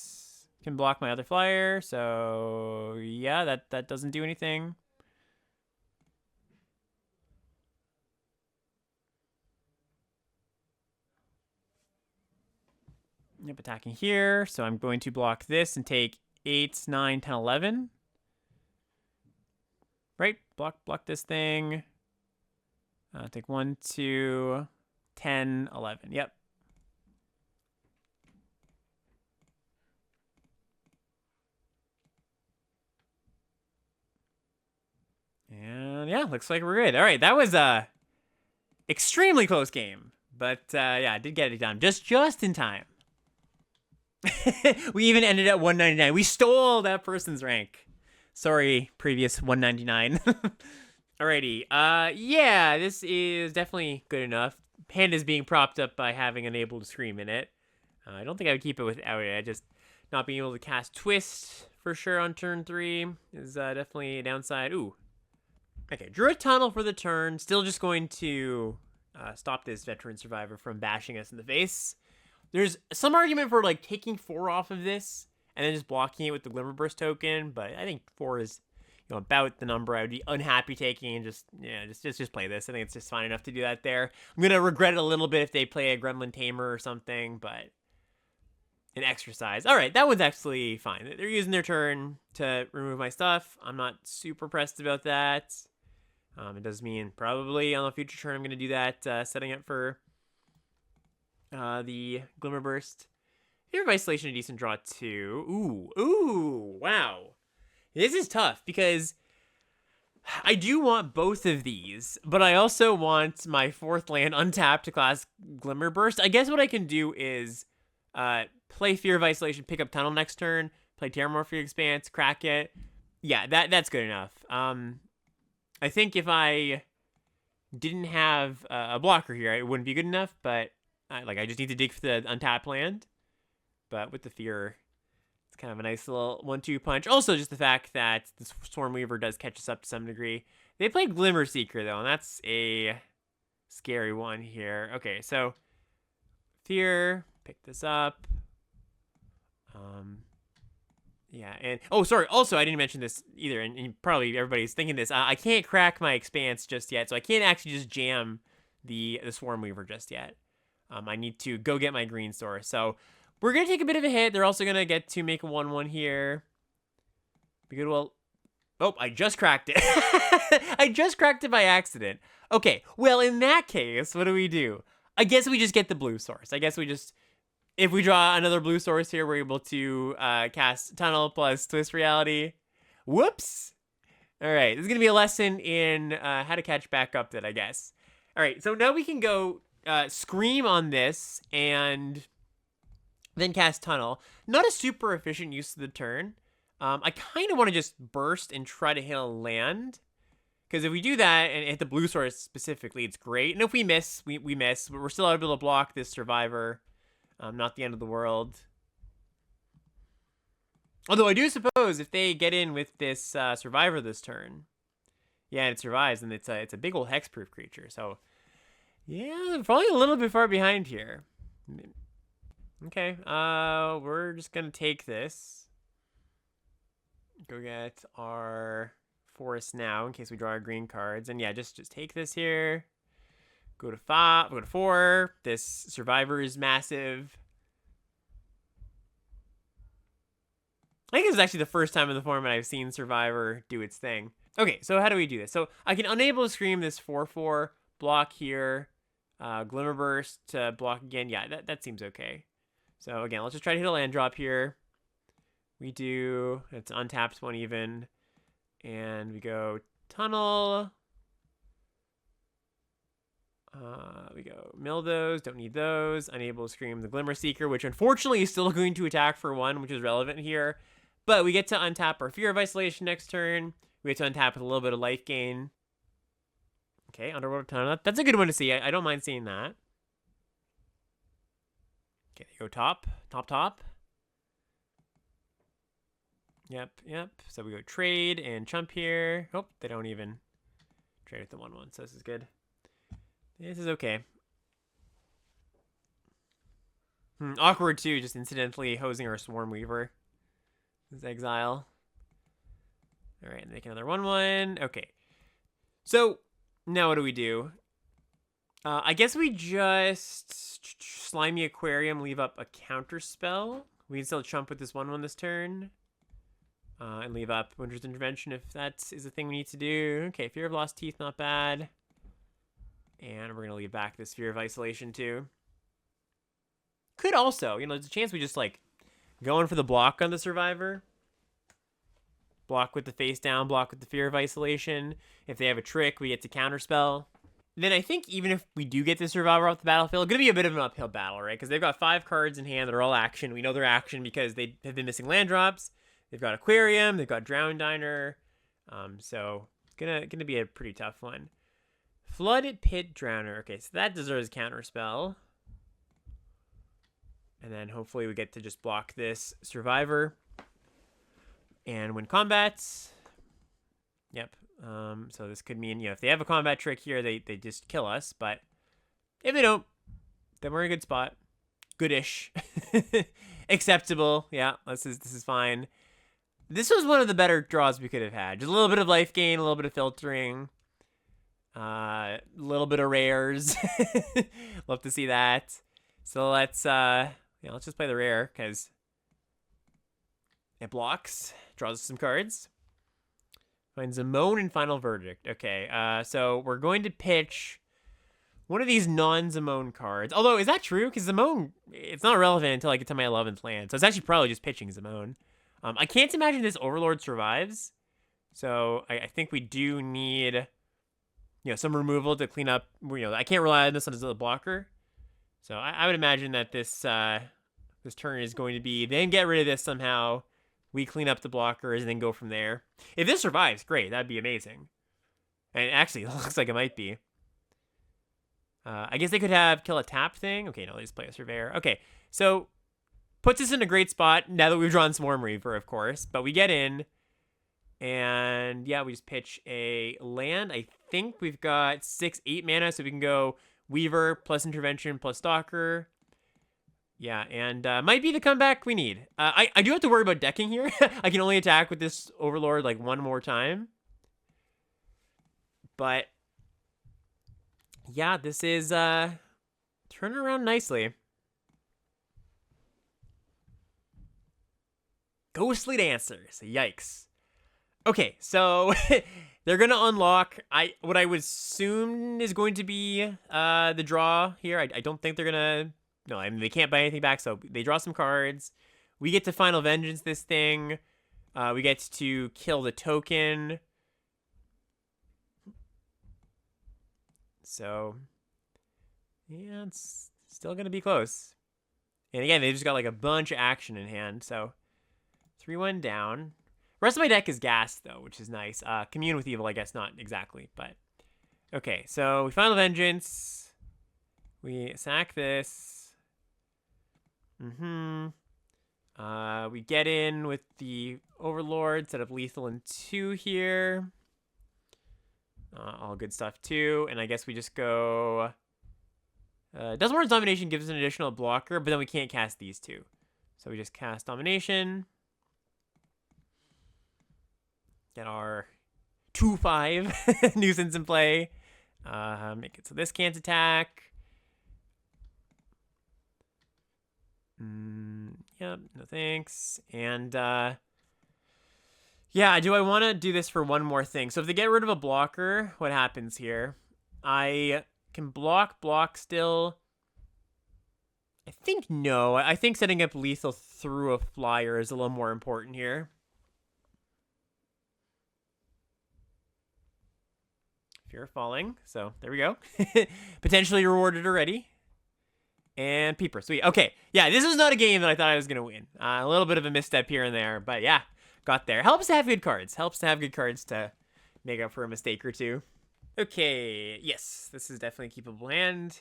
can block my other flyer. So, yeah, that doesn't do anything. Yep, attacking here. So I'm going to block this and take 8, 9, 10, 11. Right? Block this thing. Take 1, 2, 10, 11. Yep. And yeah, looks like we're good. All right, that was a extremely close game. But yeah, I did get it done just in time. We even ended at 199. We stole that person's rank. Sorry, previous 199. Alrighty. Yeah, this is definitely good enough. Panda's being propped up by having Unable to Scream in it. I don't think I would keep it without it. I just not being able to cast Twist for sure on turn 3 is definitely a downside. Ooh. Okay, drew a tunnel for the turn. Still just going to stop this Veteran Survivor from bashing us in the face. There's some argument for like taking 4 off of this and then just blocking it with the Glimmerburst token, but I think 4 is, you know, about the number I would be unhappy taking, and just play this. I think it's just fine enough to do that there. I'm gonna regret it a little bit if they play a Gremlin Tamer or something, but an exercise. All right, that one's actually fine. They're using their turn to remove my stuff. I'm not super pressed about that. It does mean probably on a future turn I'm gonna do that, setting up for the Glimmerburst. Fear of Isolation, a decent draw too. Ooh, wow. This is tough because I do want both of these, but I also want my 4th land untapped to class Glimmerburst. I guess what I can do is play Fear of Isolation, pick up Tunnel next turn, play Terramorphic Expanse, crack it. Yeah, that's good enough. I think if I didn't have a blocker here, it wouldn't be good enough, but I just need to dig for the untapped land. But with the Fear, it's kind of a nice little 1-2 punch. Also, just the fact that the Stormweaver does catch us up to some degree. They played Glimmer Seeker, though, and that's a scary one here. Okay, so Fear, pick this up. Yeah, and oh, sorry. Also, I didn't mention this either, and probably everybody's thinking this. I can't crack my Expanse just yet, so I can't actually just jam the Swarmweaver just yet. I need to go get my green source. So we're gonna take a bit of a hit. They're also gonna get to make a 1/1 here. Be good. Well, oh, I just cracked it. I just cracked it by accident. Okay. Well, in that case, what do? I guess we just get the blue source. I guess we just, if we draw another blue source here, we're able to cast Tunnel plus Twist Reality. Whoops. All right. This is going to be a lesson in how to catch back up that, I guess. All right. So now we can go Scream on this and then cast Tunnel. Not a super efficient use of the turn. I kind of want to just burst and try to hit a land. Because if we do that and hit the blue source specifically, it's great. And if we miss, we miss. But we're still able to block this Survivor. Not the end of the world. Although I do suppose if they get in with this Survivor this turn, yeah, and it survives, and it's a big old hexproof creature. So yeah, probably a little bit far behind here. Okay, we're just gonna take this. Go get our forest now in case we draw our green cards, and yeah, just take this here. Go to 5, go to 4. This Survivor is massive. I think this is actually the first time in the format I've seen Survivor do its thing. Okay, so how do we do this? So I can Unable to Scream this 4/4, block here, Glimmerburst to block again. Yeah, that seems okay. So again, let's just try to hit a land drop here. We do, it's untapped one even, and we go Tunnel. We go mill those, don't need those. Unable to scream the Glimmer Seeker, which unfortunately is still going to attack for 1, which is relevant here. But we get to untap our Fear of Isolation next turn. We get to untap with a little bit of life gain. Okay, Underworld Tunnel. That's a good one to see. I don't mind seeing that. Okay, go top. Top. Yep. So we go trade and chump here. Oh, they don't even trade with the 1/1, so this is good. This is okay. Awkward too, just incidentally hosing our Swarm Weaver. This exile. Alright, make another 1/1. Okay. So, now what do we do? I guess we just Slimy Aquarium, leave up a counter spell. We can still chump with this 1/1 this turn. And leave up Winter's Intervention if that is a thing we need to do. Okay, Fear of Lost Teeth, not bad. And we're going to leave back this Fear of Isolation too. Could also, there's a chance we just like going for the block on the Survivor. Block with the face down, block with the Fear of Isolation. If they have a trick, we get to counterspell. Then I think even if we do get the Survivor off the battlefield, it's going to be a bit of an uphill battle, right? Because they've got 5 cards in hand that are all action. We know they're action because they have been missing land drops. They've got Aquarium, they've got Drown Diner. So it's gonna be a pretty tough one. Flooded Pit Drowner. Okay, so that deserves counterspell. And then hopefully we get to just block this Survivor and win combats. Yep. So this could mean, if they have a combat trick here, they just kill us. But if they don't, then we're in a good spot. Goodish. Acceptable. Yeah, this is fine. This was one of the better draws we could have had. Just a little bit of life gain, a little bit of filtering. A little bit of rares. Love to see that. So let's just play the rare because it blocks, draws some cards. Finds Zamone and Final Verdict. Okay, so we're going to pitch one of these non-Zamone cards. Although, is that true? Because Zamone, it's not relevant until I get to my 11th land. So it's actually probably just pitching Zamone. I can't imagine this Overlord survives. So I think we do need, some removal to clean up. I can't rely on this as a blocker. So I would imagine that this turn is going to be, then get rid of this somehow. We clean up the blockers and then go from there. If this survives, great. That'd be amazing. And actually, it looks like it might be. I guess they could have kill a tap thing. Okay, no, they just play a Surveyor. Okay, so puts us in a great spot now that we've drawn Swarm Reaver, of course. But we get in, and yeah, we just pitch a land. I think we've got 8 mana, so we can go Weaver plus Intervention plus Stalker. Yeah, and might be the comeback we need. I do have to worry about decking here. I can only attack with this Overlord like one more time. But yeah, this is turning around nicely. Ghostly Dancers. Yikes. Okay, so they're gonna unlock what I would assume is going to be the draw here. I don't think they're gonna. No, I mean they can't buy anything back, so they draw some cards. We get to Final Vengeance this thing. We get to kill the token. So yeah, it's still gonna be close. And again, they just got like a bunch of action in hand, so 3-1 down. Rest of my deck is gassed though, which is nice. Commune with Evil, I guess not exactly, but okay. So we Final Vengeance. We sack this. We get in with the Overlord, set up lethal in 2 here. All good stuff too. And I guess we just go. Duskmourn's Domination gives us an additional blocker, but then we can't cast these 2. So we just cast Domination. Get our 2/5 nuisance in play. Make it so this can't attack. Yep, no thanks. And yeah, do I want to do this for one more thing? So if they get rid of a blocker, what happens here? I can block still. I think no. I think setting up lethal through a flyer is a little more important here. Fear of Falling. So there we go. Potentially rewarded already. And Peeper. Sweet. Okay. Yeah, this was not a game that I thought I was going to win. A little bit of a misstep here and there. But yeah, got there. Helps to have good cards. Helps to have good cards to make up for a mistake or two. Okay. Yes, this is definitely a keepable hand.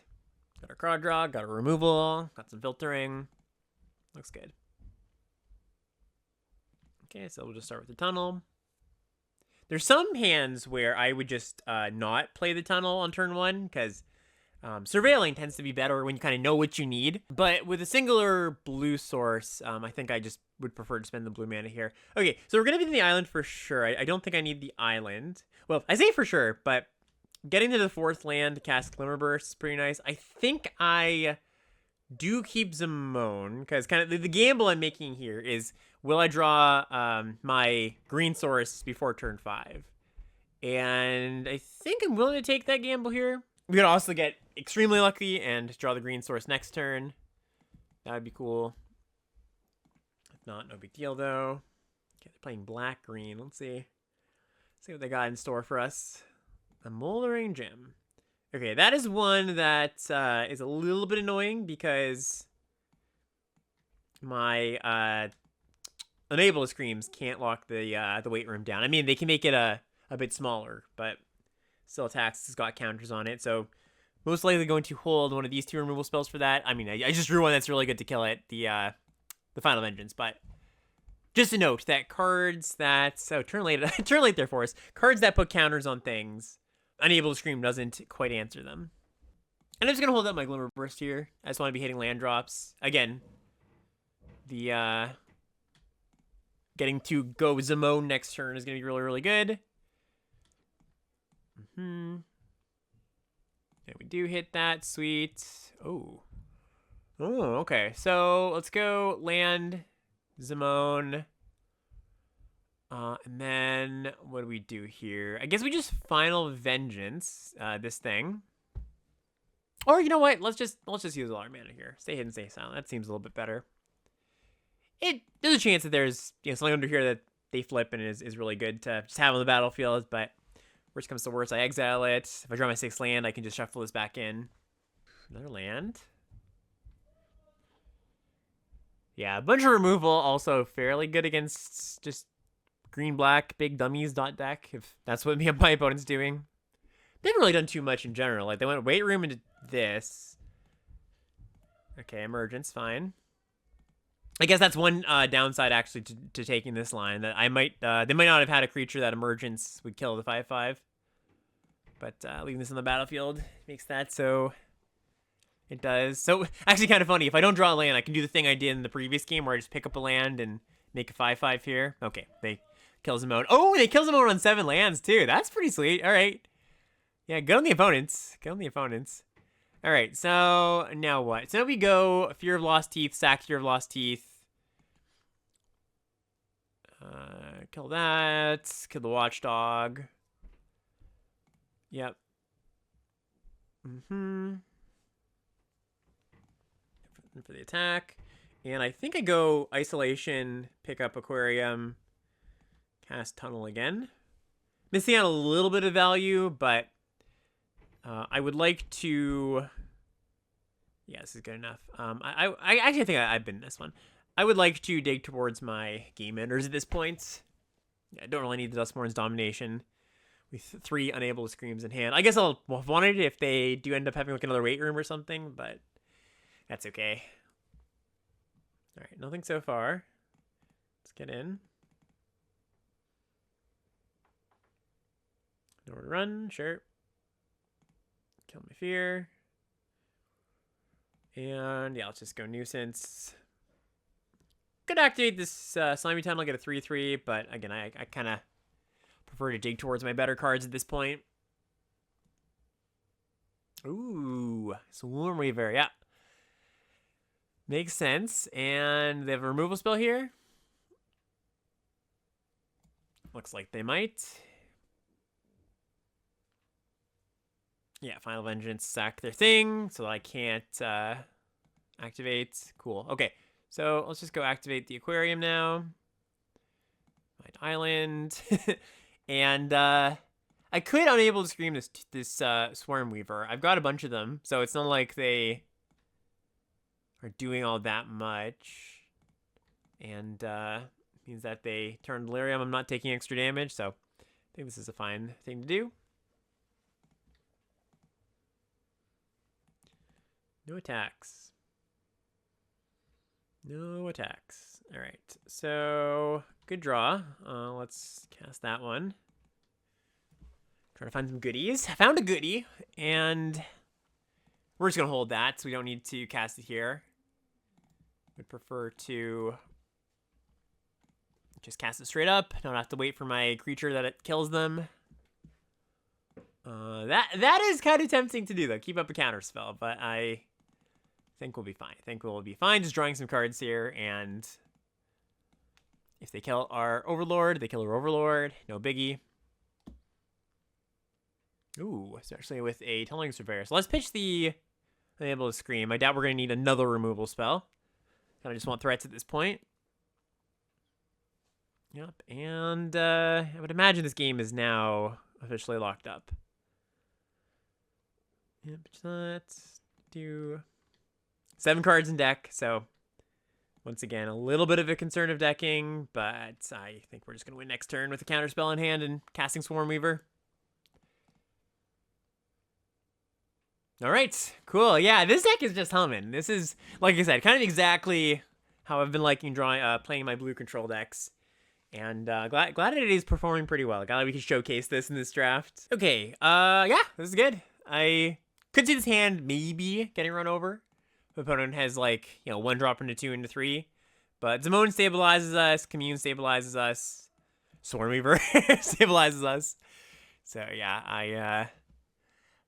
Got a card draw. Got a removal. Got some filtering. Looks good. Okay, so we'll just start with the tunnel. There's some hands where I would just not play the tunnel on turn 1 because surveilling tends to be better when you kind of know what you need. But with a singular blue source, I think I just would prefer to spend the blue mana here. Okay, so we're going to be in the island for sure. I don't think I need the island. Well, I say for sure, but getting to the 4th land to cast Glimmerburst is pretty nice. I think I do keep Duskmourn because kind of the gamble I'm making here is, will I draw my green source before turn 5? And I think I'm willing to take that gamble here. We could also get extremely lucky and draw the green source next turn. That would be cool. If not, no big deal though. Okay, they're playing black-green. Let's see. See what they got in store for us. A Moldering Gem. Okay, that is one that is a little bit annoying because my Unable to Screams can't lock the weight room down. I mean, they can make it a bit smaller, but still attacks has got counters on it, so most likely going to hold one of these 2 removal spells for that. I mean, I just drew one that's really good to kill it, the Final Vengeance, but just a note that cards that, so turn late there for us, cards that put counters on things, Unable to Scream doesn't quite answer them. And I'm just going to hold up my Glimmer Burst here. I just want to be hitting land drops. Again, the getting to go Duskmourn next turn is going to be really, really good. Yeah, we do hit that. Sweet. Oh, okay. So let's go land Duskmourn. And then what do we do here? I guess we just Final Vengeance this thing. Or you know what? Let's just use all our mana here. Stay hidden, stay silent. That seems a little bit better. There's a chance that there's something under here that they flip and is really good to just have on the battlefield, but worst comes to worst, I exile it. If I draw my 6th land, I can just shuffle this back in. Another land. Yeah, a bunch of removal, also fairly good against just green-black big dummies deck, if that's what my opponent's doing. They haven't really done too much in general. Like, they went weight room into this. Okay, Emergence, fine. I guess that's one downside, actually, to taking this line. That they might not have had a creature that Emergence would kill the 5/5. But leaving this on the battlefield makes that so it does. So, actually kind of funny. If I don't draw a land, I can do the thing I did in the previous game where I just pick up a land and make a 5/5 here. Okay, they kill Duskmourn. Oh, they kill Duskmourn on 7 lands, too. That's pretty sweet. All right. Yeah, good on the opponents. Good on the opponents. All right, so now what? So now we go Fear of Lost Teeth, sack Fear of Lost Teeth. Kill that. Kill the Watchdog. Yep. For the attack. And I think I go Isolation, pick up Aquarium, cast Tunnel again. Missing out a little bit of value, but I would like to... Yeah, this is good enough. I actually think I've been in this one. I would like to dig towards my game enders at this point. Yeah, I don't really need the Duskmourn's Domination with 3 Unable to Screams in hand. I guess I'll have wanted it if they do end up having like another weight room or something, but that's okay. All right, nothing so far. Let's get in. Nowhere to run, sure. Kill my fear. And yeah, let's just go Nuisance. Could activate this Slimy Tunnel, get a 3/3, but again, I kind of prefer to dig towards my better cards at this point. Ooh, Swarm Weaver, yeah. Makes sense. And they have a removal spell here. Looks like they might. Yeah, Final Vengeance, sack their thing, so that I can't activate. Cool. Okay, so let's just go activate the Aquarium now. White Island. And I could unable to scream this Swarm Weaver. I've got a bunch of them, so it's not like they are doing all that much. And means that they turn Delirium. I'm not taking extra damage, so I think this is a fine thing to do. No attacks. No attacks. All right, so good draw. Let's cast that one. Try to find some goodies. I found a goodie, and we're just gonna hold that, so we don't need to cast it here. Would prefer to just cast it straight up. Don't have to wait for my creature that it kills them. That is kind of tempting to do though. Keep up a counter spell, but I think we'll be fine. I think we'll be fine. Just drawing some cards here, and if they kill our Overlord, they kill our Overlord. No biggie. Ooh, especially with a Tunneling Surveyor. So let's pitch the Unable to Scream. I doubt we're going to need another removal spell. I just want threats at this point. Yep, and I would imagine this game is now officially locked up. Yep, let's do 7 cards in deck, so once again, a little bit of a concern of decking, but I think we're just going to win next turn with a counterspell in hand and casting Swarm Weaver. All right, cool. Yeah, this deck is just humming. This is, like I said, kind of exactly how I've been liking playing my blue control decks. And glad it is performing pretty well. Glad we can showcase this in this draft. Okay, yeah, this is good. I could see this hand maybe getting run over. The opponent has, like, you know, 1 drop into 2 into 3. But Duskmourn stabilizes us, Commune stabilizes us, Swarmweaver stabilizes us. So yeah, I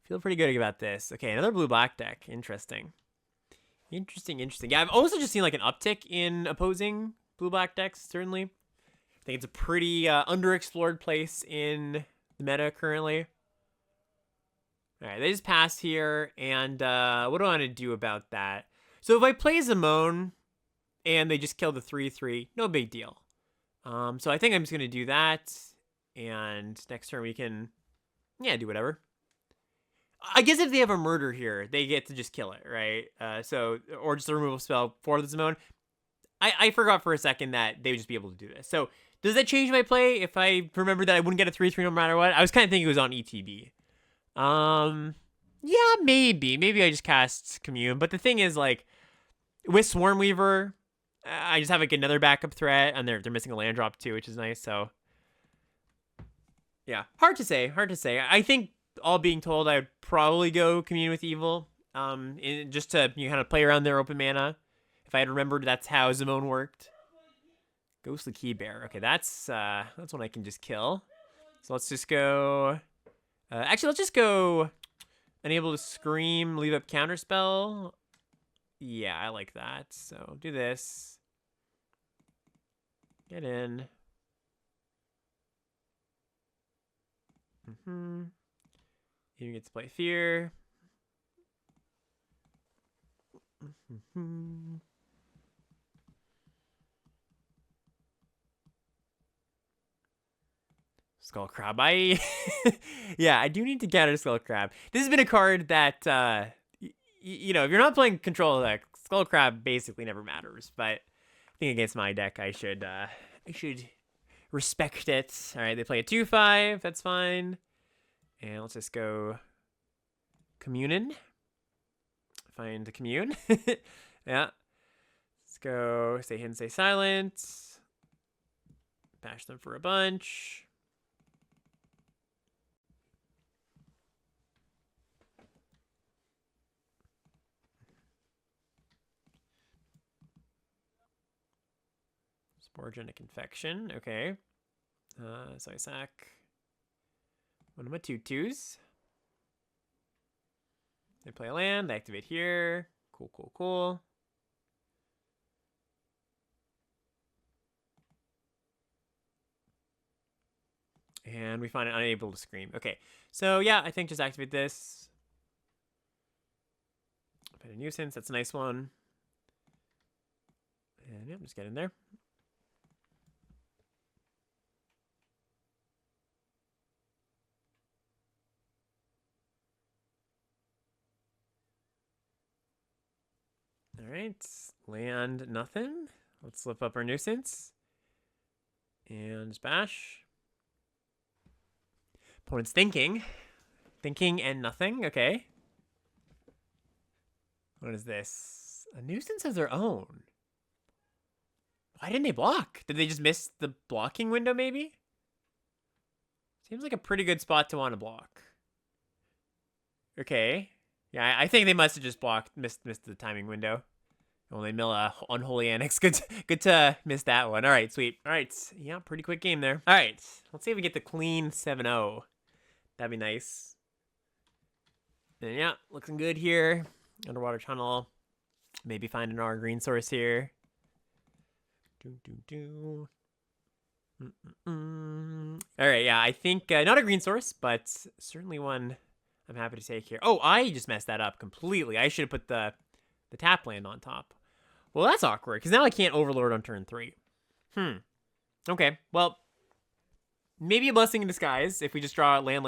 feel pretty good about this. Okay, another blue-black deck. Interesting. Interesting. Yeah, I've also just seen like an uptick in opposing blue-black decks, certainly. I think it's a pretty underexplored place in the meta currently. All right, they just pass here, and what do I want to do about that? So if I play Duskmourn and they just kill the 3/3, no big deal. So I think I'm just going to do that, and next turn we can, yeah, do whatever. I guess if they have a murder here, they get to just kill it, right? Or just a removal spell for the Duskmourn. I forgot for a second that they would just be able to do this. So does that change my play if I remember that I wouldn't get a 3/3 no matter what? I was kind of thinking it was on ETB. Yeah, maybe. Maybe I just cast Commune. But the thing is, like, with Swarmweaver, I just have like another backup threat, and they're missing a land drop too, which is nice. So yeah, hard to say. I think, all being told, I would probably go Commune with Evil, just to kind of play around their open mana. If I had remembered that's how Duskmourn worked. Ghostly Key Bear. Okay, that's one I can just kill. So let's just go. Actually, let's just go Unable to Scream, leave up Counterspell. Yeah, I like that. So do this. Get in. You get to play Fear. Skull Crab. Yeah, I do need to counter Skull Crab. This has been a card that, you know, if you're not playing control deck, Skull Crab basically never matters. But I think against my deck, I should respect it. All right, they play a 2/5. That's fine. And let's just go Communin. Find the Commune. Yeah. Let's go Stay Hidden, Stay Silent. Bash them for a bunch. Sporogenic Infection. Okay. So I sack one of my 2/2s. They play a land. They activate here. Cool. And we find it Unable to Scream. Okay. So yeah, I think just activate this. Put a Nuisance. That's a nice one. And yeah, just get in there. right. Land nothing. Let's flip up our nuisance. And bash. Opponent's thinking. Thinking and nothing. Okay. What is this? A nuisance of their own. Why didn't they block? Did they just miss the blocking window, maybe? Seems like a pretty good spot to want to block. Okay. Yeah, I think they must have just missed the timing window. Only mill a Unholy Annex. Good to miss that one. All right, sweet. All right. Yeah, pretty quick game there. All right. Let's see if we get the clean 7-0. That'd be nice. And yeah, looking good here. Underwater tunnel. Maybe finding our green source here. All right, yeah, I think not a green source, but certainly one I'm happy to take here. Oh, I just messed that up completely. I should have put the tap land on top. Well, that's awkward, because now I can't Overlord on turn 3. Okay, well, maybe a blessing in disguise if we just draw land.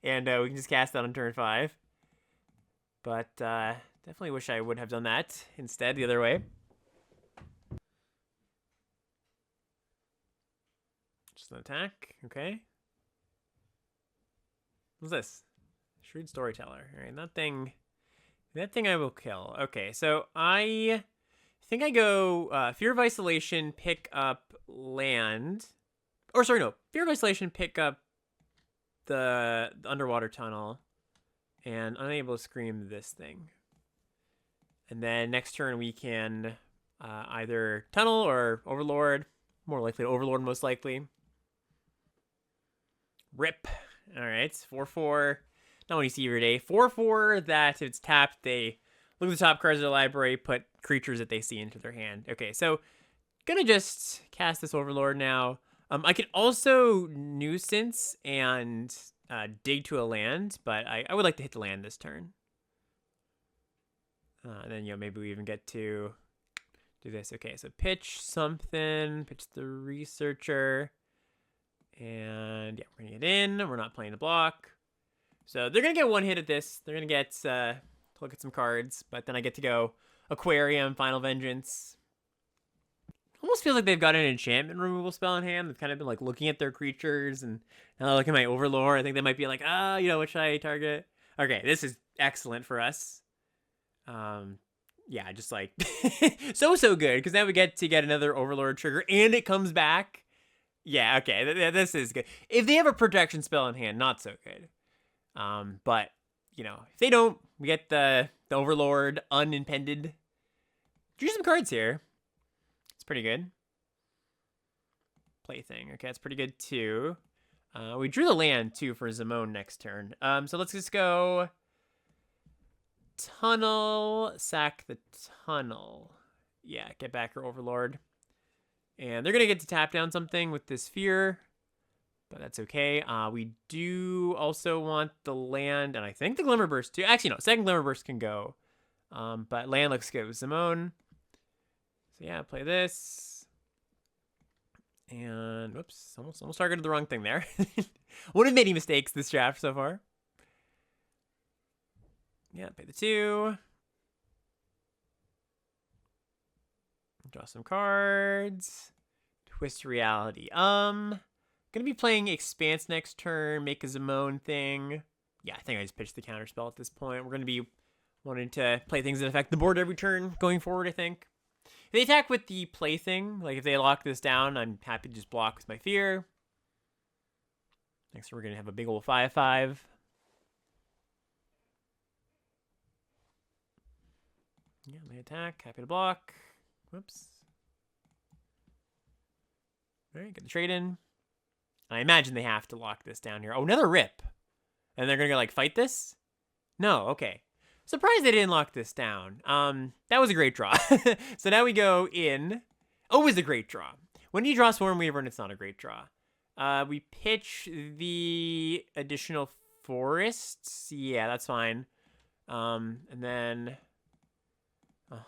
And we can just cast that on turn 5. But definitely wish I would have done that instead the other way. Just an attack, okay. What's this? Shrewd Storyteller. All right, that thing I will kill. Okay, so I think I go Fear of Isolation, pick up land. Or sorry, no. Fear of Isolation, pick up the underwater tunnel. And unable to scream this thing. And then next turn we can either tunnel or Overlord. More likely to Overlord, most likely. Rip. All right, 4/4. Not when you see your day. 4/4 that if it's tapped, they look at the top cards of their library, put creatures that they see into their hand. Okay, so gonna just cast this Overlord now. I can also nuisance and dig to a land, but I would like to hit the land this turn. And then, maybe we even get to do this. Okay, so pitch something, pitch the Researcher. And yeah, we're going to get in. We're not playing the block. So they're going to get one hit at this. They're going to get to look at some cards, but then I get to go Aquarium, Final Vengeance. Almost feels like they've got an enchantment removal spell in hand. They've kind of been like looking at their creatures, and now I look at my Overlord. I think they might be like, what should I target? Okay, this is excellent for us. Yeah, just like so good, because now we get to get another Overlord trigger, and it comes back. Yeah, okay, this is good. If they have a protection spell in hand, not so good. But if they don't, we get the Overlord unimpeded. Drew some cards here. It's pretty good. Plaything. Okay, that's pretty good too. We drew the land too for Duskmourn next turn. So let's just go tunnel, sack the tunnel. Yeah, get back your Overlord. And they're gonna get to tap down something with this Fear, but that's okay. We do also want the land, and I think the Glimmerburst too. Actually, no, second Glimmerburst can go. But land looks good with Duskmourn. So yeah, play this. And whoops, almost targeted the wrong thing there. Wouldn't have made any mistakes this draft so far. Yeah, pay the 2. Draw some cards. Twist reality. Gonna be playing Expanse next turn, make a Duskmourn thing. Yeah, I think I just pitched the counterspell at this point. We're gonna be wanting to play things that affect the board every turn going forward, I think. If they attack with the Plaything, like if they lock this down, I'm happy to just block with my Fear. Next we're gonna have a big old 5/5. Yeah, they attack, happy to block. Whoops. All right, get the trade in. I imagine they have to lock this down here. Oh, another Rip. And they're gonna like fight this? No, okay. Surprised they didn't lock this down. That was a great draw. So now we go in. Always a great draw. When you draw Swarmweaver and it's not a great draw. We pitch the additional forests. Yeah, that's fine. And then...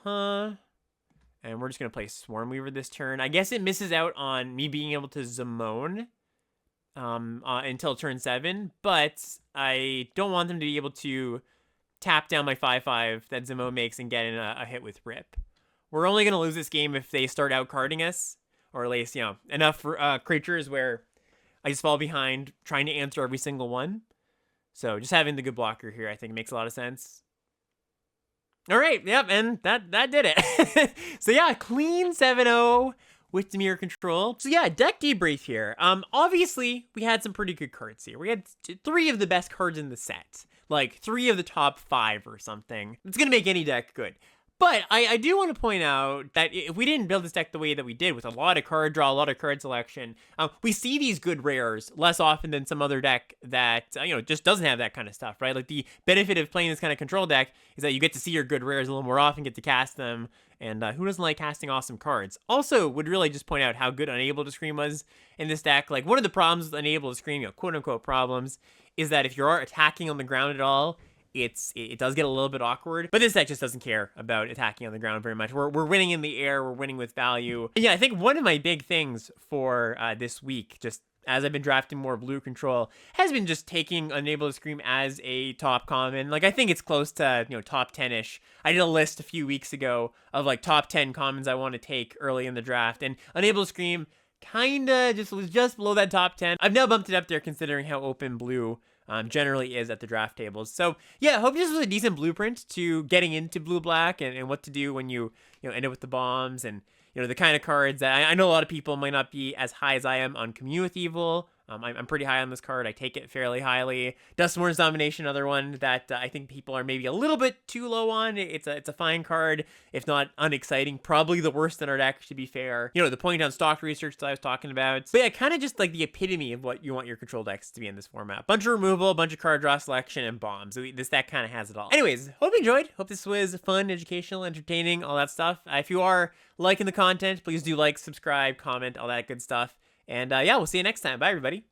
And we're just going to play Swarmweaver this turn. I guess it misses out on me being able to Duskmourn until turn 7. But I don't want them to be able to tap down my 5/5 that Zemo makes and get in a hit with Rip. We're only going to lose this game if they start outcarding us, or at least, you know, enough creatures where I just fall behind trying to answer every single one. So just having the good blocker here, I think, makes a lot of sense. All right, yep, and that did it. So yeah, clean 7-0 with the mirror control. So yeah, deck debrief here. Obviously, we had some pretty good cards here. We had 3 of the best cards in the set. Like 3 of the top 5 or something. It's gonna make any deck good. But I do want to point out that if we didn't build this deck the way that we did, with a lot of card draw, a lot of card selection, we see these good rares less often than some other deck that, you know, just doesn't have that kind of stuff, right? Like, the benefit of playing this kind of control deck is that you get to see your good rares a little more often, get to cast them, and who doesn't like casting awesome cards? Also, would really just point out how good Unable to Scream was in this deck. Like, one of the problems with Unable to Scream, you know, quote-unquote problems, is that if you are attacking on the ground at all, it does get a little bit awkward, but this deck just doesn't care about attacking on the ground very much. We're winning in the air, we're winning with value. And yeah, I think one of my big things for this week, just as I've been drafting more blue control, has been just taking Unable to Scream as a top common. Like, I think it's close to, you know, top 10-ish. I did a list a few weeks ago of like top 10 commons I want to take early in the draft, and Unable to Scream kinda was just below that top 10. I've now bumped it up there considering how open blue generally is at the draft tables. So yeah, I hope this was a decent blueprint to getting into blue-black and what to do when you end up with the bombs, and, you know, the kind of cards that I know a lot of people might not be as high as I am on Commune with Evil. I'm pretty high on this card. I take it fairly highly. Duskmourn's Domination, another one that I think people are maybe a little bit too low on. It's a fine card, if not unexciting. Probably the worst in our deck, to be fair. You know, the point on stock research that I was talking about. But yeah, kind of just like the epitome of what you want your control decks to be in this format. Bunch of removal, a bunch of card draw selection, and bombs. So this deck kind of has it all. Anyways, hope you enjoyed. Hope this was fun, educational, entertaining, all that stuff. If you are liking the content, please do like, subscribe, comment, all that good stuff. And yeah, we'll see you next time. Bye, everybody.